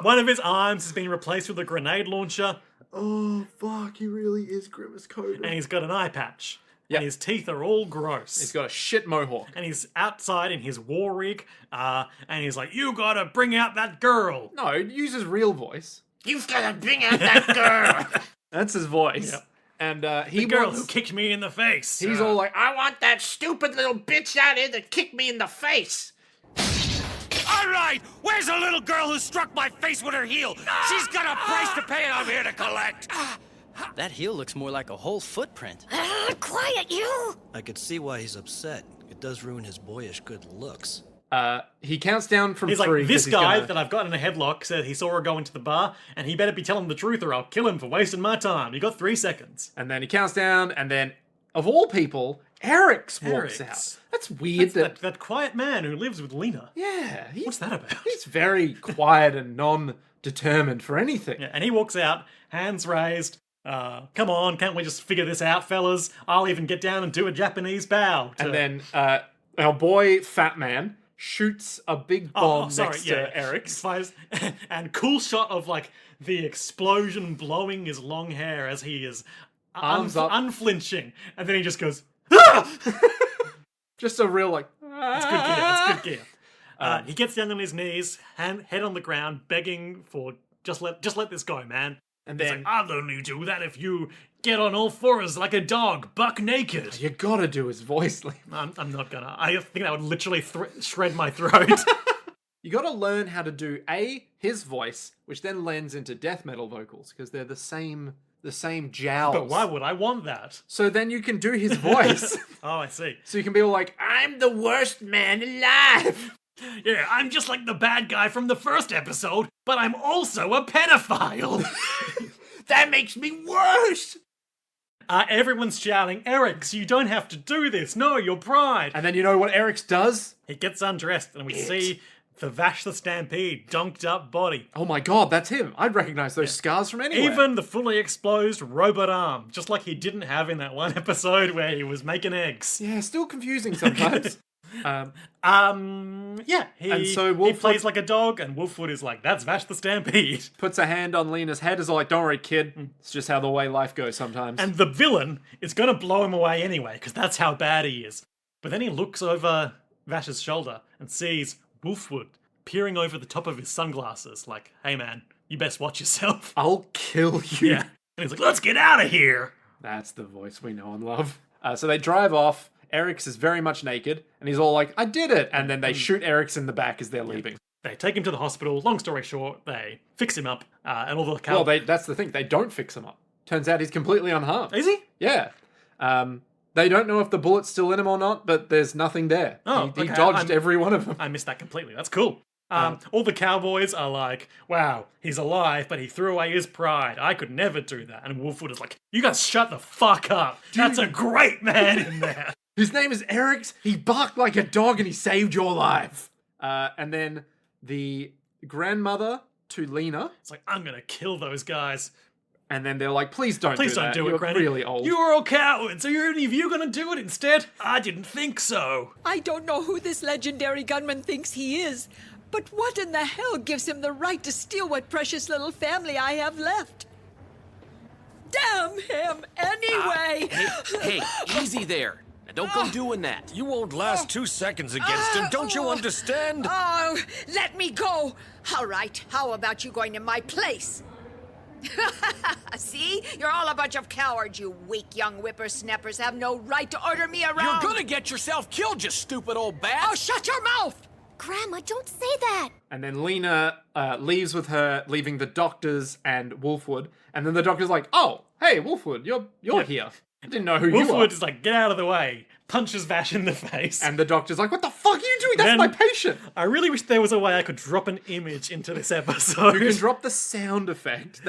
One of his arms has been replaced with a grenade launcher. Oh, fuck, he really is grimace coated. And he's got an eye patch. Yep. and his teeth are all gross. He's got a shit mohawk. And he's outside in his war rig, and he's like, "You gotta bring out that girl." No, use his real voice. You've got to bring out that girl. That's his voice. Yep. And The girl who kicked me in the face. He's all like, I want that stupid little bitch out here that kicked me in the face. All right, where's the little girl who struck my face with her heel? She's got a price to pay and I'm here to collect. That heel looks more like a whole footprint. Quiet, you! I could see why he's upset. It does ruin his boyish good looks. he counts down from He's 3. like, this 'cause he's guy gonna- that I've got in a headlock said he saw her go into the bar, and he better be telling the truth or I'll kill him for wasting my time. You got 3 seconds. And then he counts down, and then, of all people, Eric's walks out. That's weird. That quiet man who lives with Lena. Yeah. What's that about? He's very quiet and non-determined for anything. Yeah, and he walks out, hands raised. Come on, can't we just figure this out, fellas? I'll even get down and do a Japanese bow. And then our boy Fat Man shoots a big bomb next to Eric's. Fires, and cool shot of like the explosion blowing his long hair as he is Arms up. unflinching, and then he just goes. Just a real like. It's good gear. It's good gear. He gets down on his knees, head on the ground, begging for just let this go, man. And He's then like, I'll only do that if you get on all fours like a dog, buck naked. you gotta do his voice, Liam. I'm not gonna. I think that would literally shred my throat. You gotta learn how to do his voice, which then lends into death metal vocals because they're the same jowls. But why would I want that? So then you can do his voice. Oh, I see. So you can be all like, I'm the worst man alive. Yeah, I'm just like the bad guy from the first episode, but I'm also a pedophile. That makes me worse. Everyone's shouting, Eric's, you don't have to do this. No, your pride. And then you know what Eric's does? He gets undressed, and we see the Vash the Stampede donked up body. Oh my god, that's him. I'd recognize those scars from anywhere. Even the fully exposed robot arm, just like he didn't have in that one episode where he was making eggs. Yeah, still confusing sometimes. Yeah, And so he Wolfwood- plays like a dog, and Wolfwood is like, that's Vash the Stampede. Puts a hand on Lena's head, is all like, don't worry, kid. It's just how the way life goes sometimes. And the villain is going to blow him away anyway, because that's how bad he is. But then he looks over Vash's shoulder and sees Wolfwood peering over the top of his sunglasses, like, hey man, you best watch yourself. I'll kill you. Yeah. And he's like, let's get out of here. That's the voice we know and love. So they drive off. Eric's is very much naked, and he's all like, I did it! And then they shoot Eric's in the back as they're leaving. They take him to the hospital. Long story short, they fix him up, and all the Well, that's the thing. They don't fix him up. Turns out he's completely unharmed. Is he? Yeah. They don't know if the bullet's still in him or not, but there's nothing there. Oh, he okay. dodged every one of them. I missed that completely. That's cool. All the cowboys are like, wow, he's alive, but he threw away his pride. I could never do that. And Wolfwood is like, you guys shut the fuck up. That's a great man in there. His name is Eric's. He barked like a dog and he saved your life. And then the grandmother to Lena. It's like, I'm going to kill those guys. And then they're like, please don't Please do don't that. do it, You're Granny. really old. You're all cowards. Are any of you going to do it instead? I didn't think so. I don't know who this legendary gunman thinks he is, but what in the hell gives him the right to steal what precious little family I have left? Damn him, anyway! Hey, easy there. Now don't go doing that. You won't last 2 seconds against him, don't you understand? Oh, let me go! All right, how about you going to my place? See? You're all a bunch of cowards, you weak young whippersnappers have no right to order me around. You're gonna get yourself killed, you stupid old bat! Oh, shut your mouth! Grandma, don't say that! And then Lena leaves with her, leaving the doctors and Wolfwood. And then the doctor's like, oh, hey, Wolfwood, you're here. I didn't know who you are. Wolfwood is like, get out of the way. Punches Vash in the face. And the doctor's like, what the fuck are you doing? That's my patient. I really wish there was a way I could drop an image into this episode. You can drop the sound effect.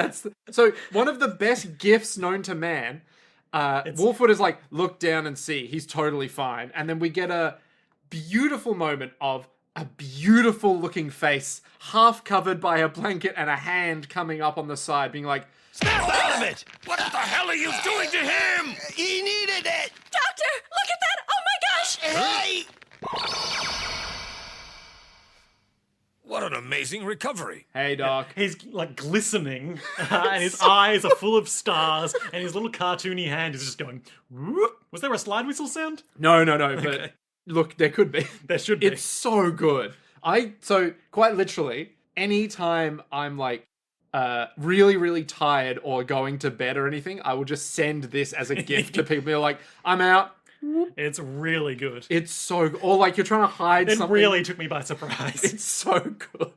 So one of the best gifts known to man, Wolfwood is like, look down and see. He's totally fine. And then we get a beautiful moment of a beautiful looking face, half covered by a blanket and a hand coming up on the side, being like, Snap out of it! What the hell are you doing to him? He needed it. Doctor, look at that! Oh my gosh! Hey! What an amazing recovery. hey, Doc. He's like glistening, and his eyes are full of stars, and his little cartoony hand is just going, whoop. Was there a slide whistle sound? No, but look, there could be. There should be. It's so good. So quite literally, anytime I'm like really, really tired or going to bed or anything, I will just send this as a gift to people. They're like, I'm out. It's really good. It's so good. Or like you're trying to hide something. It really took me by surprise. It's so good.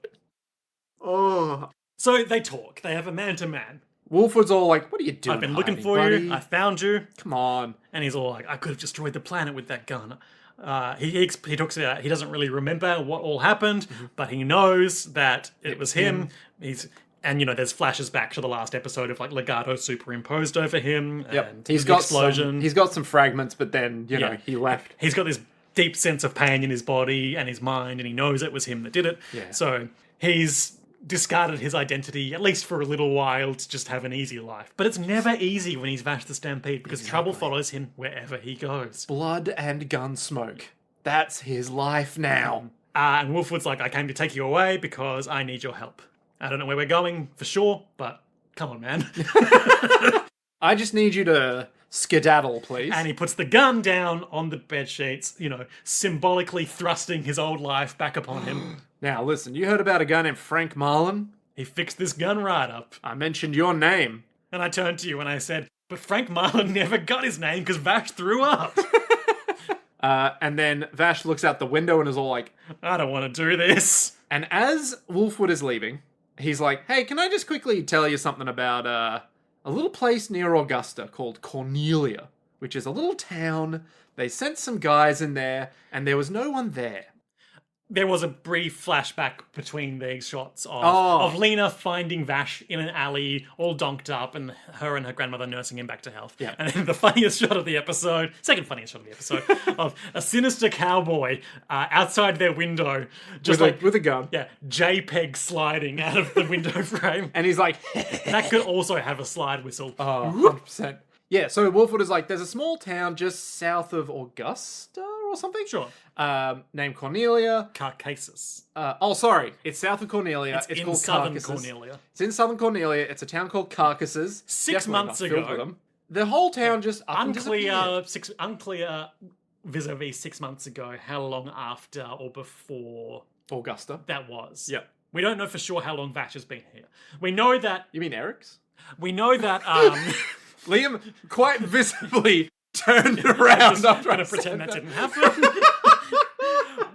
Oh. So they talk. They have a man-to-man. Wolfwood's all like, what are you doing? I've been looking Harvey, for buddy? you. I found you. Come on. And he's all like, I could have destroyed the planet with that gun. He talks about he doesn't really remember what all happened, but he knows that it was him. And there's flashes back to the last episode of like Legato superimposed over him. And He's the got explosion. He's got some fragments, but then he left. He's got this deep sense of pain in his body and his mind, and he knows it was him that did it. Yeah. So he's discarded his identity, at least for a little while, to just have an easy life. But it's never easy when he's Vash the Stampede, because trouble follows him wherever he goes. Blood and gun smoke. That's his life now. And Wolfwood's like, I came to take you away because I need your help. I don't know where we're going for sure, but come on, man. I just need you to skedaddle, please. And he puts the gun down on the bed sheets, symbolically thrusting his old life back upon him. Now, listen, you heard about a guy named Frank Marlin? He fixed this gun right up. I mentioned your name. And I turned to you and I said, but Frank Marlin never got his name because Vash threw up. And then Vash looks out the window and is all like, I don't want to do this. And as Wolfwood is leaving, he's like, hey, can I just quickly tell you something about a little place near Augusta called Cornelia, which is a little town. They sent some guys in there, and there was no one there. There was a brief flashback between these shots of Lena finding Vash in an alley, all donked up, and her grandmother nursing him back to health. Yeah. And then the funniest shot of the episode, second funniest shot of the episode, of a sinister cowboy outside their window, just with a gun. Yeah, JPEG sliding out of the window frame. And he's like, that could also have a slide whistle. Oh, 100%. Yeah, so Wolfwood is like, there's a small town just south of Augusta or something? Sure. Named Cornelia. Caucasus. Sorry. It's south of Cornelia. It's in called southern Caucasus. Cornelia. It's in southern Cornelia. It's a town called Caucasus. 6 months ago. The whole town just unclear vis-a-vis 6 months ago how long after or before Augusta that was. Yeah. We don't know for sure how long Vash has been here. We know that... You mean Eric's? We know that... Liam quite visibly turned around. I'm going to pretend that didn't happen.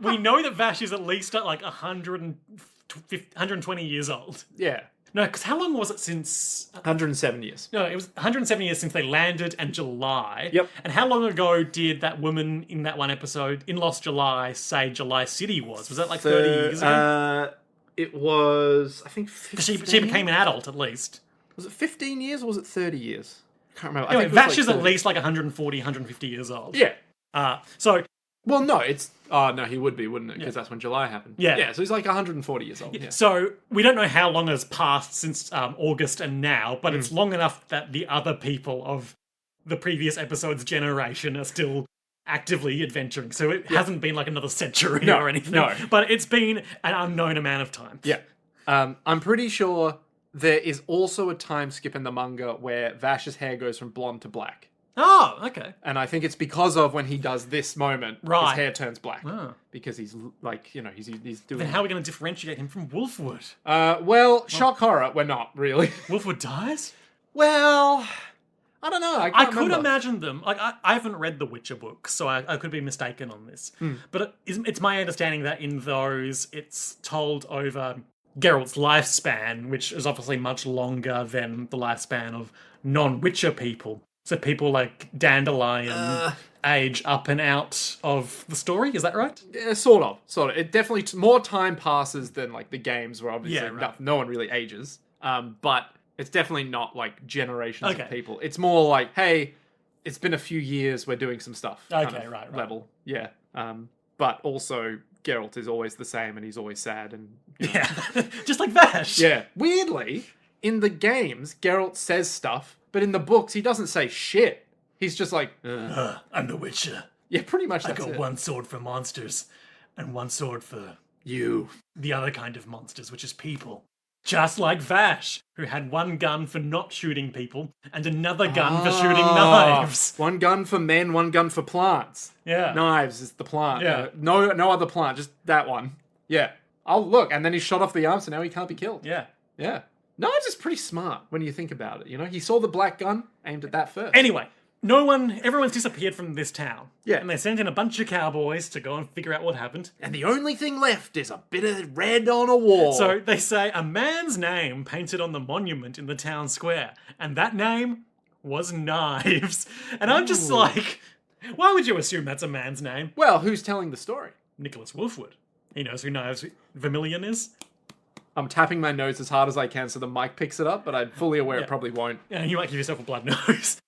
We know that Vash is at least at like 120 years old. Yeah. No, because how long was it since... 107 years. No, it was 107 years since they landed and July. Yep. And how long ago did that woman in that one episode in Lost July say July City was? Was that like 30 years ago? It was, I think, 15. She became an adult at least. Was it 15 years or was it 30 years? I can't remember. Anyway, I think Vash is at least like 140, 150 years old. Yeah. Well, no, it's... Oh, no, he would be, wouldn't it? Because that's when July happened. Yeah. Yeah, so he's like 140 years old. Yeah. So we don't know how long has passed since August and now, but it's long enough that the other people of the previous episode's generation are still actively adventuring. So it hasn't been like another century or anything. No. But it's been an unknown amount of time. Yeah. I'm pretty sure there is also a time skip in the manga where Vash's hair goes from blonde to black. Oh, okay. And I think it's because of when he does this moment, his hair turns black. Oh. Because he's like, he's doing... Then how are we going to differentiate him from Wolfwood? Shock horror, we're not, really. Wolfwood dies? Well, I don't know. I could imagine them. Like, I haven't read the Witcher books, so I could be mistaken on this. But it's my understanding that in those, it's told over Geralt's lifespan, which is obviously much longer than the lifespan of non-Witcher people. So people like Dandelion age up and out of the story, is that right? Yeah, sort of. It definitely, more time passes than like the games where obviously no one really ages. But it's definitely not like generations of people. It's more like, hey, it's been a few years, we're doing some stuff. Okay, right. Level. Yeah. But also Geralt is always the same and he's always sad and... Yeah, just like Vash. Yeah. Weirdly, in the games, Geralt says stuff, but in the books, he doesn't say shit. He's just like... I'm the Witcher. Yeah, pretty much I that's got it. one sword for monsters and one sword for you. The other kind of monsters, which is people. Just like Vash, who had one gun for not shooting people and another gun for shooting knives. One gun for men, one gun for plants. Yeah. Knives is the plant. Yeah. No other plant, just that one. Yeah. Oh, look, and then he shot off the arm, so now he can't be killed. Yeah. Yeah. Knives is pretty smart when you think about it, you know? He saw the black gun, aimed at that first. Anyway, everyone's disappeared from this town. Yeah. And they sent in a bunch of cowboys to go and figure out what happened. And the only thing left is a bit of red on a wall. So they say a man's name painted on the monument in the town square. And that name was Knives. And I'm just like, why would you assume that's a man's name? Well, who's telling the story? Nicholas Wolfwood. He knows who Knives Vermilion is. I'm tapping my nose as hard as I can so the mic picks it up, but I'm fully aware it probably won't. Yeah, you might give yourself a blood nose.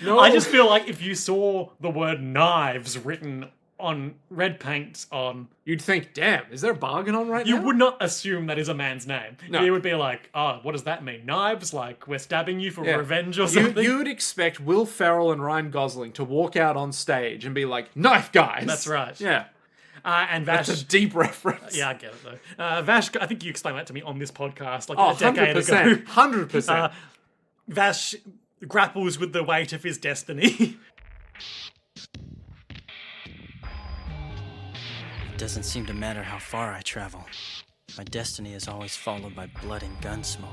No. I just feel like if you saw the word knives written on red paint on... You'd think, damn, is there a bargain on right now? You would not assume that is a man's name. No. You would be like, oh, what does that mean? Knives? Like, we're stabbing you for revenge or something? You'd expect Will Ferrell and Ryan Gosling to walk out on stage and be like, knife guys! That's right. Yeah. And Vash... That's a deep reference. Yeah, I get it, though. Vash, I think you explained that to me on this podcast like Oh, a decade 100%. ago. 100%. Vash grapples with the weight of his destiny. It doesn't seem to matter how far I travel. My destiny is always followed by blood and gun smoke.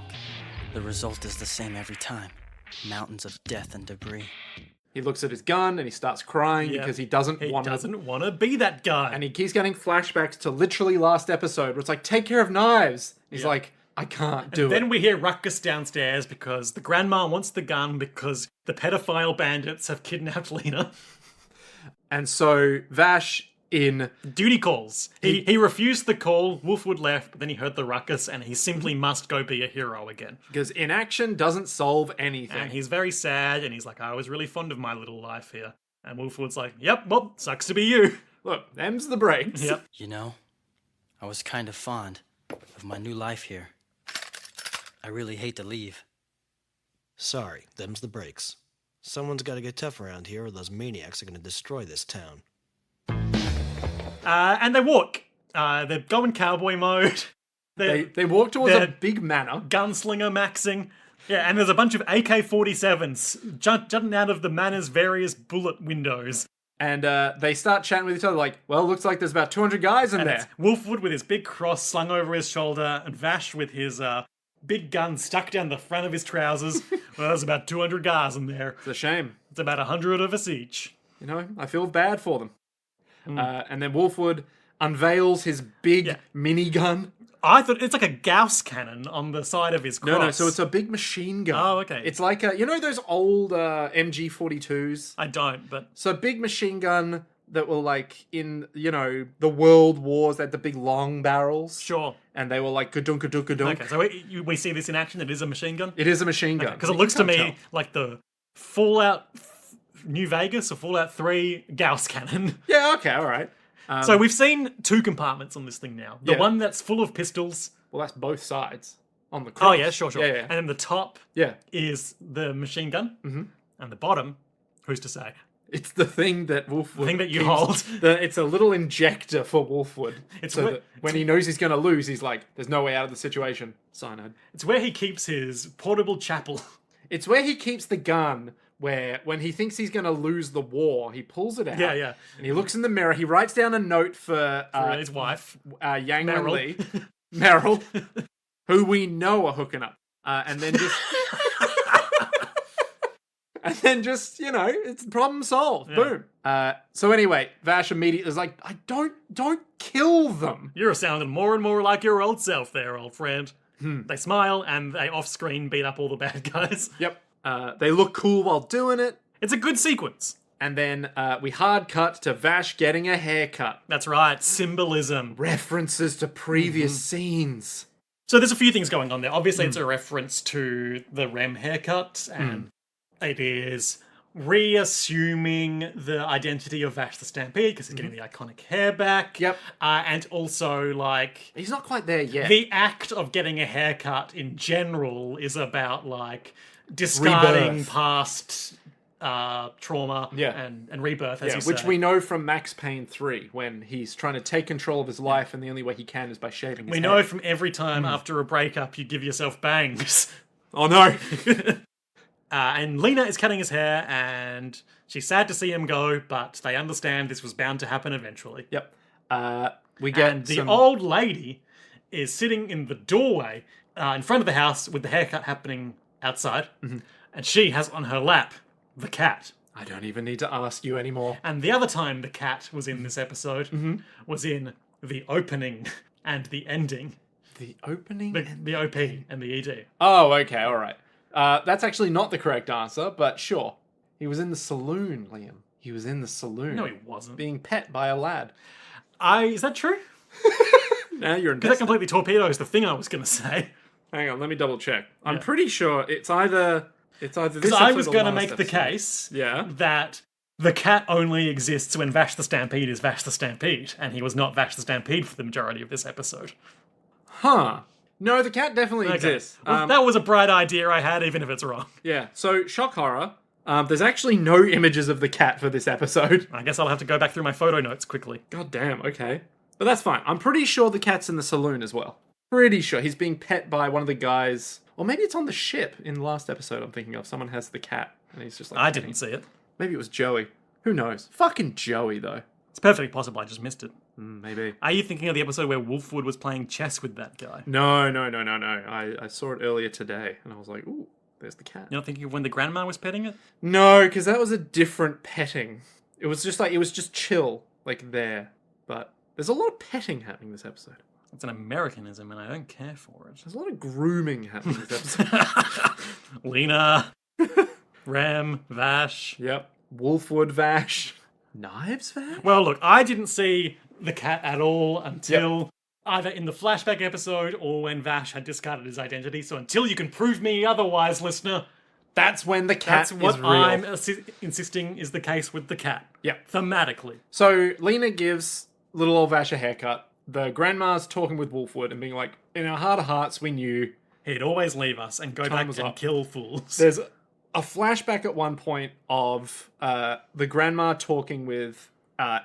The result is the same every time. Mountains of death and debris. He looks at his gun and he starts crying because he doesn't want to be that guy. And he keeps getting flashbacks to literally last episode where it's like, take care of Knives. He's like, I can't do it. Then we hear ruckus downstairs because the grandma wants the gun because the pedophile bandits have kidnapped Lena. And so Vash in... Duty calls. He refused the call, Wolfwood left, but then he heard the ruckus and he simply must go be a hero again. Because inaction doesn't solve anything. And he's very sad and he's like, I was really fond of my little life here. And Wolfwood's like, yep, well, sucks to be you. Look, them's the breaks. Yep. You know, I was kind of fond of my new life here. I really hate to leave. Sorry, them's the breaks. Someone's got to get tough around here or those maniacs are going to destroy this town. And they walk. They're going cowboy mode. They walk towards a big manor. Gunslinger maxing. Yeah, and there's a bunch of AK-47s jutting out of the manor's various bullet windows. And they start chatting with each other like, well, looks like there's about 200 guys in there. Wolfwood with his big cross slung over his shoulder, and Vash with his big gun stuck down the front of his trousers. Well, there's about 200 guys in there. It's a shame. It's about 100 of us each. You know, I feel bad for them. And then Wolfwood unveils his big minigun. I thought it's like a Gauss cannon on the side of his cross. No, so it's a big machine gun. Oh, okay. It's like you know those old MG42s? I don't, but... So a big machine gun that were like in, you know, the World Wars, they had the big long barrels. Sure. And they were like ka-dunk, ka-dunk, ka-dunk. Okay, so we see this in action. It is a machine gun? It is a machine gun. Because it looks to me like the Fallout New Vegas or Fallout 3 Gauss cannon. Yeah, okay, all right. So we've seen two compartments on this thing now. The one that's full of pistols. Well, that's both sides on the cross. Oh, yeah, sure. Yeah. And then the top is the machine gun. Mm-hmm. And the bottom, who's to say? It's the thing that Wolfwood... The thing that you hold. It's a little injector for Wolfwood. It's so that when he knows he's going to lose, he's like, there's no way out of the situation. Cyanide. It's where he keeps his portable chapel. It's where he keeps the gun... where when he thinks he's going to lose the war, he pulls it out. Yeah. And he looks in the mirror. He writes down a note for his wife, Yang Meryl. Lee, Meryl, who we know are hooking up. And then just... and then just, you know, it's problem solved. Yeah. Boom. So anyway, Vash immediately is like, don't kill them. You're sounding more and more like your old self there, old friend. They smile and they off-screen beat up all the bad guys. Yep. They look cool while doing it. It's a good sequence. And then we hard cut to Vash getting a haircut. That's right, symbolism. References to previous scenes. So there's a few things going on there. Obviously, it's a reference to the Rem haircut, and it is reassuming the identity of Vash the Stampede, because he's getting the iconic hair back. Yep. And also, like... He's not quite there yet. The act of getting a haircut in general is about, like... discarding Rebirth. past trauma and rebirth, as you say. Which we know from Max Payne 3, when he's trying to take control of his life, and the only way he can is by shaving his head. We know from every time after a breakup you give yourself bangs. Oh no! And Lena is cutting his hair, and she's sad to see him go, but they understand this was bound to happen eventually. Yep. We get and the old lady is sitting in the doorway in front of the house with the haircut happening outside, and she has on her lap the cat. I don't even need to ask you anymore. And the other time the cat was in this episode was in the opening and the ending. The opening? The OP and the ED. Oh, okay, alright. That's actually not the correct answer, but sure. He was in the saloon, Liam. He was in the saloon. No, he wasn't. Being pet by a lad. Is that true? Now you're Because that completely torpedoes the thing I was going to say. Hang on, let me double check. I'm pretty sure it's either this because I was going to make the case that the cat only exists when Vash the Stampede is Vash the Stampede, and he was not Vash the Stampede for the majority of this episode. Huh. No, the cat definitely exists. Well, that was a bright idea I had, even if it's wrong. Yeah, so shock horror. There's actually no images of the cat for this episode. I guess I'll have to go back through my photo notes quickly. God damn, okay. But that's fine. I'm pretty sure the cat's in the saloon as well. Pretty sure. He's being pet by one of the guys. Or maybe it's on the ship in the last episode I'm thinking of. Someone has the cat, and he's just like... I didn't see it. Maybe it was Joey. Who knows? Fucking Joey, though. It's perfectly possible I just missed it. Maybe. Are you thinking of the episode where Wolfwood was playing chess with that guy? No. I saw it earlier today, and I was like, ooh, there's the cat. You're not thinking of when the grandma was petting it? No, because that was a different petting. It was just chill, like there. But there's a lot of petting happening this episode. It's an Americanism, and I don't care for it. There's a lot of grooming happening this episode. Lena, Rem, Vash. Yep. Wolfwood Vash. Knives Vash? Well, look, I didn't see the cat at all until either in the flashback episode or when Vash had discarded his identity. So until you can prove me otherwise, listener, that's when the cat that's what is real. I'm insisting is the case with the cat. Yeah. Thematically. So Lena gives little old Vash a haircut. The grandma's talking with Wolfwood and being like, in our heart of hearts, we knew he'd always leave us and go back and kill fools. There's a flashback at one point of the grandma talking with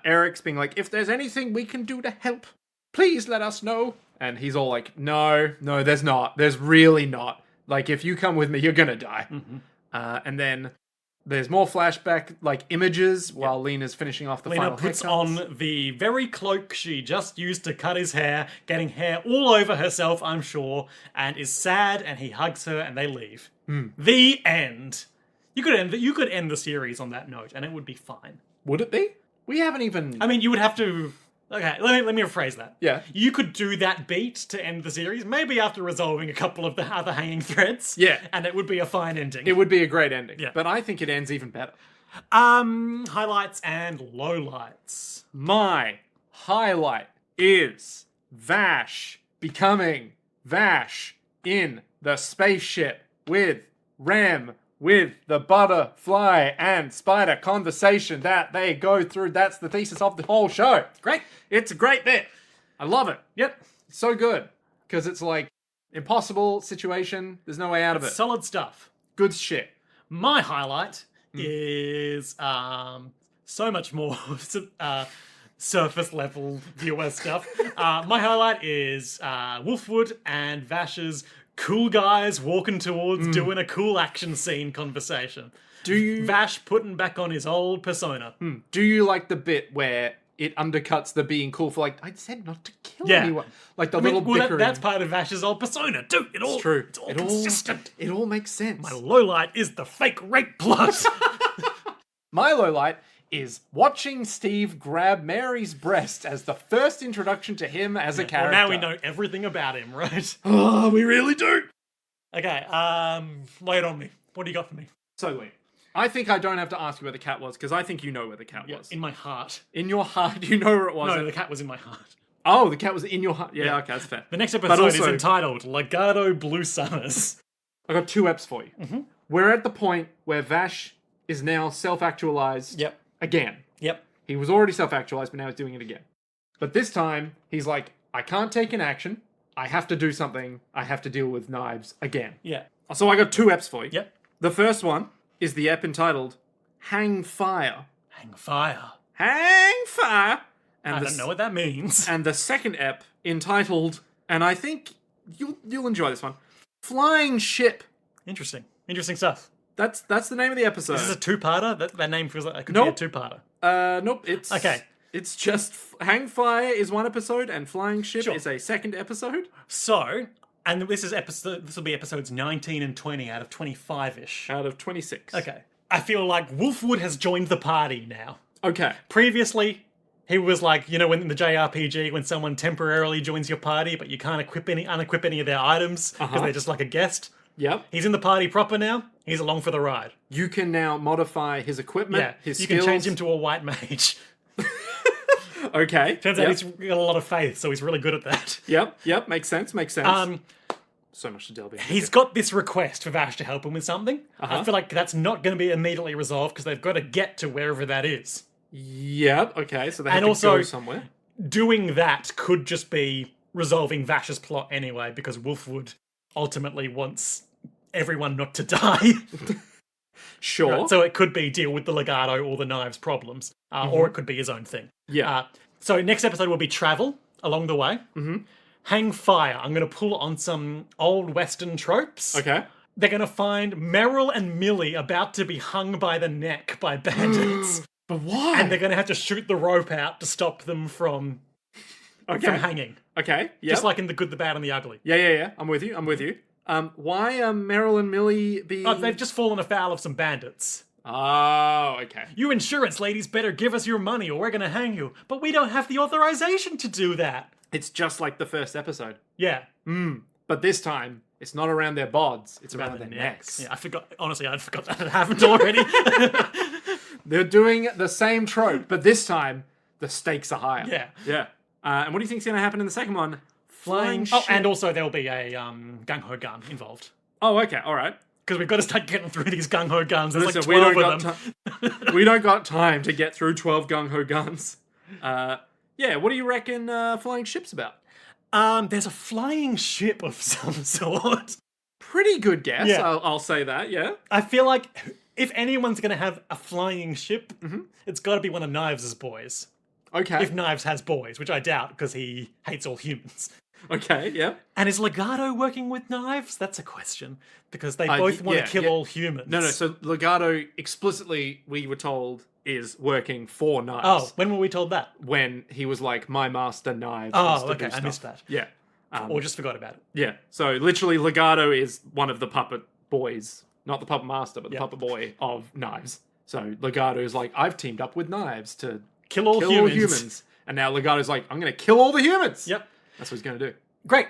Eric's being like, if there's anything we can do to help, please let us know. And he's all like, no, there's not. There's really not. Like, if you come with me, you're gonna die. And then there's more flashback, like, images while Lena's finishing off the Lena final puts haircuts. on the very cloak she just used to cut his hair, getting hair all over herself, I'm sure, and is sad, and he hugs her, and they leave. The end. You could end the series on that note, and it would be fine. Would it be? We haven't even... I mean, you would have to... Okay, let me rephrase that. Yeah. You could do that beat to end the series, maybe after resolving a couple of the other hanging threads. Yeah. And it would be a fine ending. It would be a great ending. Yeah. But I think it ends even better. Highlights and lowlights. My highlight is Vash becoming Vash in the spaceship with Rem, with the butterfly and spider conversation that they go through. That's the thesis of the whole show. Great. It's a great bit. I love it. Yep. It's so good. Because it's like, impossible situation. There's no way out of it. Solid stuff. Good shit. My highlight is so much more surface level viewer stuff. My highlight is Wolfwood and Vash's cool guys walking towards doing a cool action scene conversation. Vash putting back on his old persona. Do you like the bit where it undercuts the being cool for like, I said not to kill anyone. Like the little bickering. That's part of Vash's old persona, dude. It's true. It's all consistent. It all makes sense. My lowlight is the fake rape plot. My lowlight is watching Steve grab Mary's breast as the first introduction to him as a character. Well, now we know everything about him, right? Oh, we really do. Okay, lay it on me. What do you got for me? So, Lee, I think I don't have to ask you where the cat was, because I think you know where the cat was. In my heart. In your heart, you know where it was. No, the cat was in my heart. Oh, the cat was in your heart. Yeah, okay, that's fair. The next episode is entitled Legato Blue Summers. I got 2 eps for you. We're at the point where Vash is now self-actualized again. Yep. He was already self-actualized, but now he's doing it again. But this time, he's like, I can't take an action. I have to do something. I have to deal with knives again. Yeah. So I got 2 eps for you. Yep. The first one is the ep entitled Hang Fire. Hang fire. Hang Fire! And I don't know what that means. And the second ep, entitled, and I think you'll enjoy this one, Flying Ship. Interesting. Interesting stuff. That's the name of the episode. Is this a two-parter? That name feels like it could be a two-parter. Nope. It's okay. It's just Hang Fire is one episode and Flying Ship is a second episode. So, and this will be episodes 19 and 20 out of 25-ish. Out of 26. Okay. I feel like Wolfwood has joined the party now. Okay. Previously, he was like, you know, when in the JRPG, when someone temporarily joins your party, but you can't unequip any of their items because they're just like a guest. Yep. He's in the party proper now. He's along for the ride. You can now modify his equipment, his skills. You can change him to a white mage. Okay. Turns out he's got a lot of faith, so he's really good at that. Yep. Makes sense. So much to delve into. He's got this request for Vash to help him with something. I feel like that's not going to be immediately resolved because they've got to get to wherever that is. Yep. Okay. So they have to go somewhere. Doing that could just be resolving Vash's plot anyway, because Wolfwood ultimately wants everyone not to die. Sure. Right? So it could be deal with the legato or the knives problems, or it could be his own thing. Yeah. So next episode will be travel along the way. Mm-hmm. Hang fire. I'm going to pull on some old Western tropes. Okay. They're going to find Meryl and Millie about to be hung by the neck by bandits. But why? And they're going to have to shoot the rope out to stop them from hanging. Okay. Yeah. Just like in The Good, the Bad, and the Ugly. Yeah. I'm with you. Why are Meryl and Millie being... Oh, they've just fallen afoul of some bandits. Oh, okay. You insurance ladies better give us your money or we're going to hang you. But we don't have the authorization to do that. It's just like the first episode. Yeah. But this time, it's not around their bods. It's around their necks. Yeah, I forgot. Honestly, I forgot that had happened already. They're doing the same trope, but this time, the stakes are higher. Yeah. Yeah. And what do you think's going to happen in the second one? Flying ship. Oh, and also there'll be a gung-ho gun involved. Oh, okay. All right. Because we've got to start getting through these gung-ho guns. There's Listen, like 12 of them. We don't got time to get through 12 gung-ho guns. Yeah, what do you reckon Flying Ship's about? There's a flying ship of some sort. Pretty good guess, Yeah. I'll say that, yeah. I feel like if anyone's going to have a flying ship, it's got to be one of Knives' boys. Okay. If Knives has boys, which I doubt because he hates all humans. Okay, yeah. And is Legato working with Knives? That's a question. Because they both want to kill all humans. No, so Legato explicitly, we were told, is working for Knives. Oh, when were we told that? When he was like, my master Knives. Oh, okay, I missed that. Yeah. Or just forgot about it. Yeah, so literally Legato is one of the puppet boys. Not the puppet master, but the puppet boy of Knives. So Legato is like, I've teamed up with Knives to kill all humans. And now Legato's like, I'm going to kill all the humans. Yep. That's what he's going to do. Great.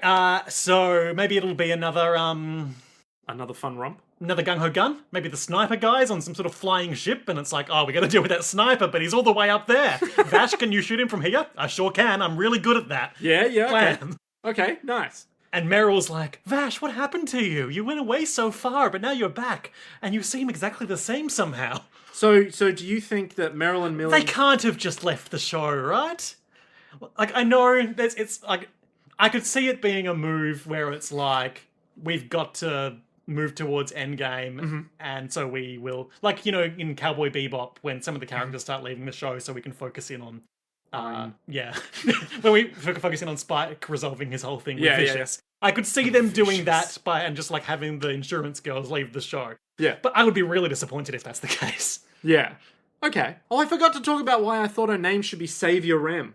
So maybe it'll be another fun romp. Another gung-ho gun. Maybe the sniper guy's on some sort of flying ship, and it's like, oh, we got to deal with that sniper, but he's all the way up there. Vash, can you shoot him from here? I sure can. I'm really good at that. Yeah. Okay, nice. And Meryl's like, Vash, what happened to you? You went away so far, but now you're back, and you seem exactly the same somehow. So do you think that Meryl and Millie... They can't have just left the show, right? Like, I know it's like, I could see it being a move where it's like, we've got to move towards Endgame, and so we will, like, you know, in Cowboy Bebop, when some of the characters start leaving the show so we can focus in on, when we focus in on Spike resolving his whole thing with Vicious. I could see them doing that and just like having the insurance girls leave the show. Yeah. But I would be really disappointed if that's the case. Yeah. Okay. Oh, I forgot to talk about why I thought her name should be Savior Rem.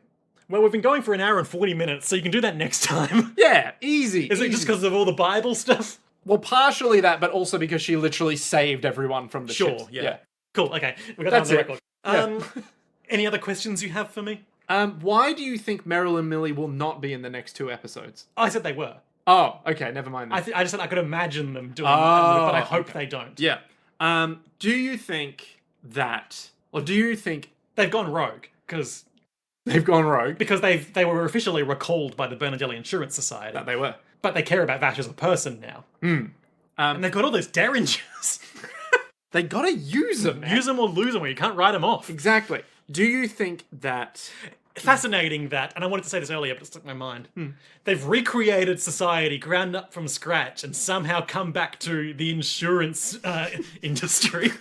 Well, we've been going for an hour and 40 minutes, so you can do that next time. Yeah, easy. Is it just because of all the Bible stuff? Well, partially that, but also because she literally saved everyone from the ships. Yeah. Cool, okay. We got that on the record. Yeah. Any other questions you have for me? Why do you think Meryl and Millie will not be in the next 2 episodes? I said they were. Oh, okay, never mind. I just said I could imagine them doing that, but I hope they don't. Yeah. Do you think that, or do you think they've gone rogue? Because they've gone rogue because they were officially recalled by the Bernardelli Insurance Society. That they were, but they care about Vash as a person now. And they've got all those derringers. They gotta use them. Use them or lose them, or you can't write them off. Exactly. Do you think that? Fascinating that, and I wanted to say this earlier, but it stuck in my mind. They've recreated society, ground up from scratch, and somehow come back to the insurance industry.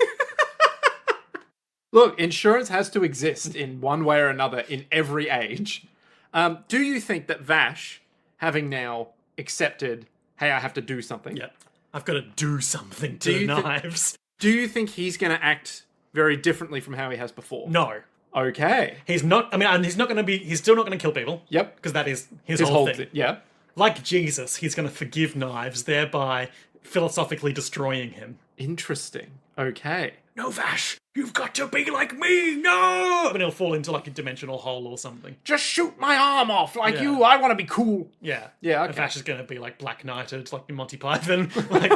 Look, insurance has to exist in one way or another in every age. Do you think that Vash, having now accepted, hey, I have to do something. Yeah. I've got to do something to the knives. Do you think he's going to act very differently from how he has before? No. Okay. He's not, he's not going to he's still not going to kill people. Yep. Because that is his whole thing. Yeah. Like Jesus, he's going to forgive knives, thereby philosophically destroying him. Interesting. Okay. No, Vash, you've got to be like me, no! And he'll fall into like a dimensional hole or something. Just shoot my arm off like you, I want to be cool. Yeah. Yeah, okay. And Vash is going to be like Black Knighted, like in Monty Python. Like,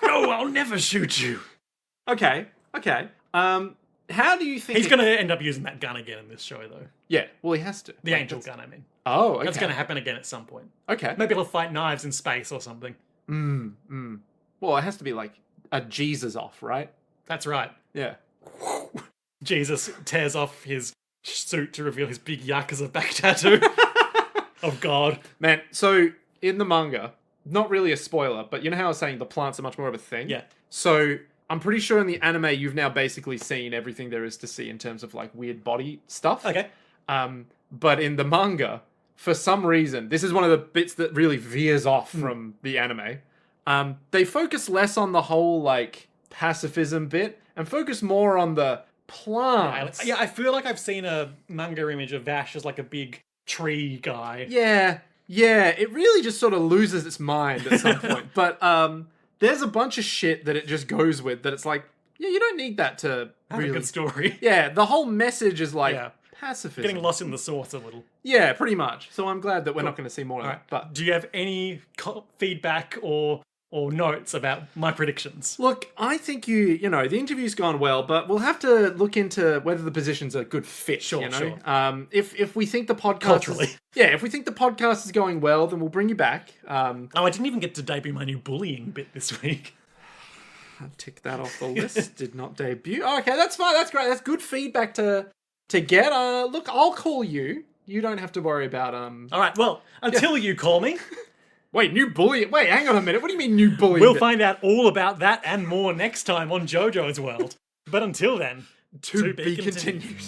no, I'll never shoot you. Okay. How do you think... He's going to end up using that gun again in this show, though. Yeah, well, he has to. The angel gun, I mean. Oh, okay. That's going to happen again at some point. Okay. Maybe he'll fight knives in space or something. Well, it has to be like a Jesus off, right? That's right. Yeah. Jesus tears off his suit to reveal his big Yakuza back tattoo. Of God. Man, so in the manga, not really a spoiler, but you know how I was saying the plants are much more of a thing? Yeah. So I'm pretty sure in the anime you've now basically seen everything there is to see in terms of like weird body stuff. Okay. But in the manga, for some reason, this is one of the bits that really veers off from the anime. They focus less on the whole like pacifism bit and focus more on the plants. Yeah, I feel like I've seen a manga image of Vash as like a big tree guy. Yeah, it really just sort of loses its mind at some point. But there's a bunch of shit that it just goes with that it's like, yeah, you don't need that to Have really... a good story. Yeah, the whole message is like pacifism. Getting lost in the source a little. Yeah, pretty much. So I'm glad that we're not going to see more of that. But do you have any feedback or notes about my predictions? Look, I think the interview's gone well, but we'll have to look into whether the position's a good fit. Sure. If we think the podcast culturally, if we think the podcast is going well, then we'll bring you back. I didn't even get to debut my new bullying bit this week. I've ticked that off the list. Did not debut. Okay, that's fine. That's great. That's good feedback to get. Look, I'll call you. You don't have to worry about All right. Well, until you call me. Wait, new bully? Wait, hang on a minute. What do you mean new bully? We'll find out all about that and more next time on JoJo's World. But until then, to be continued.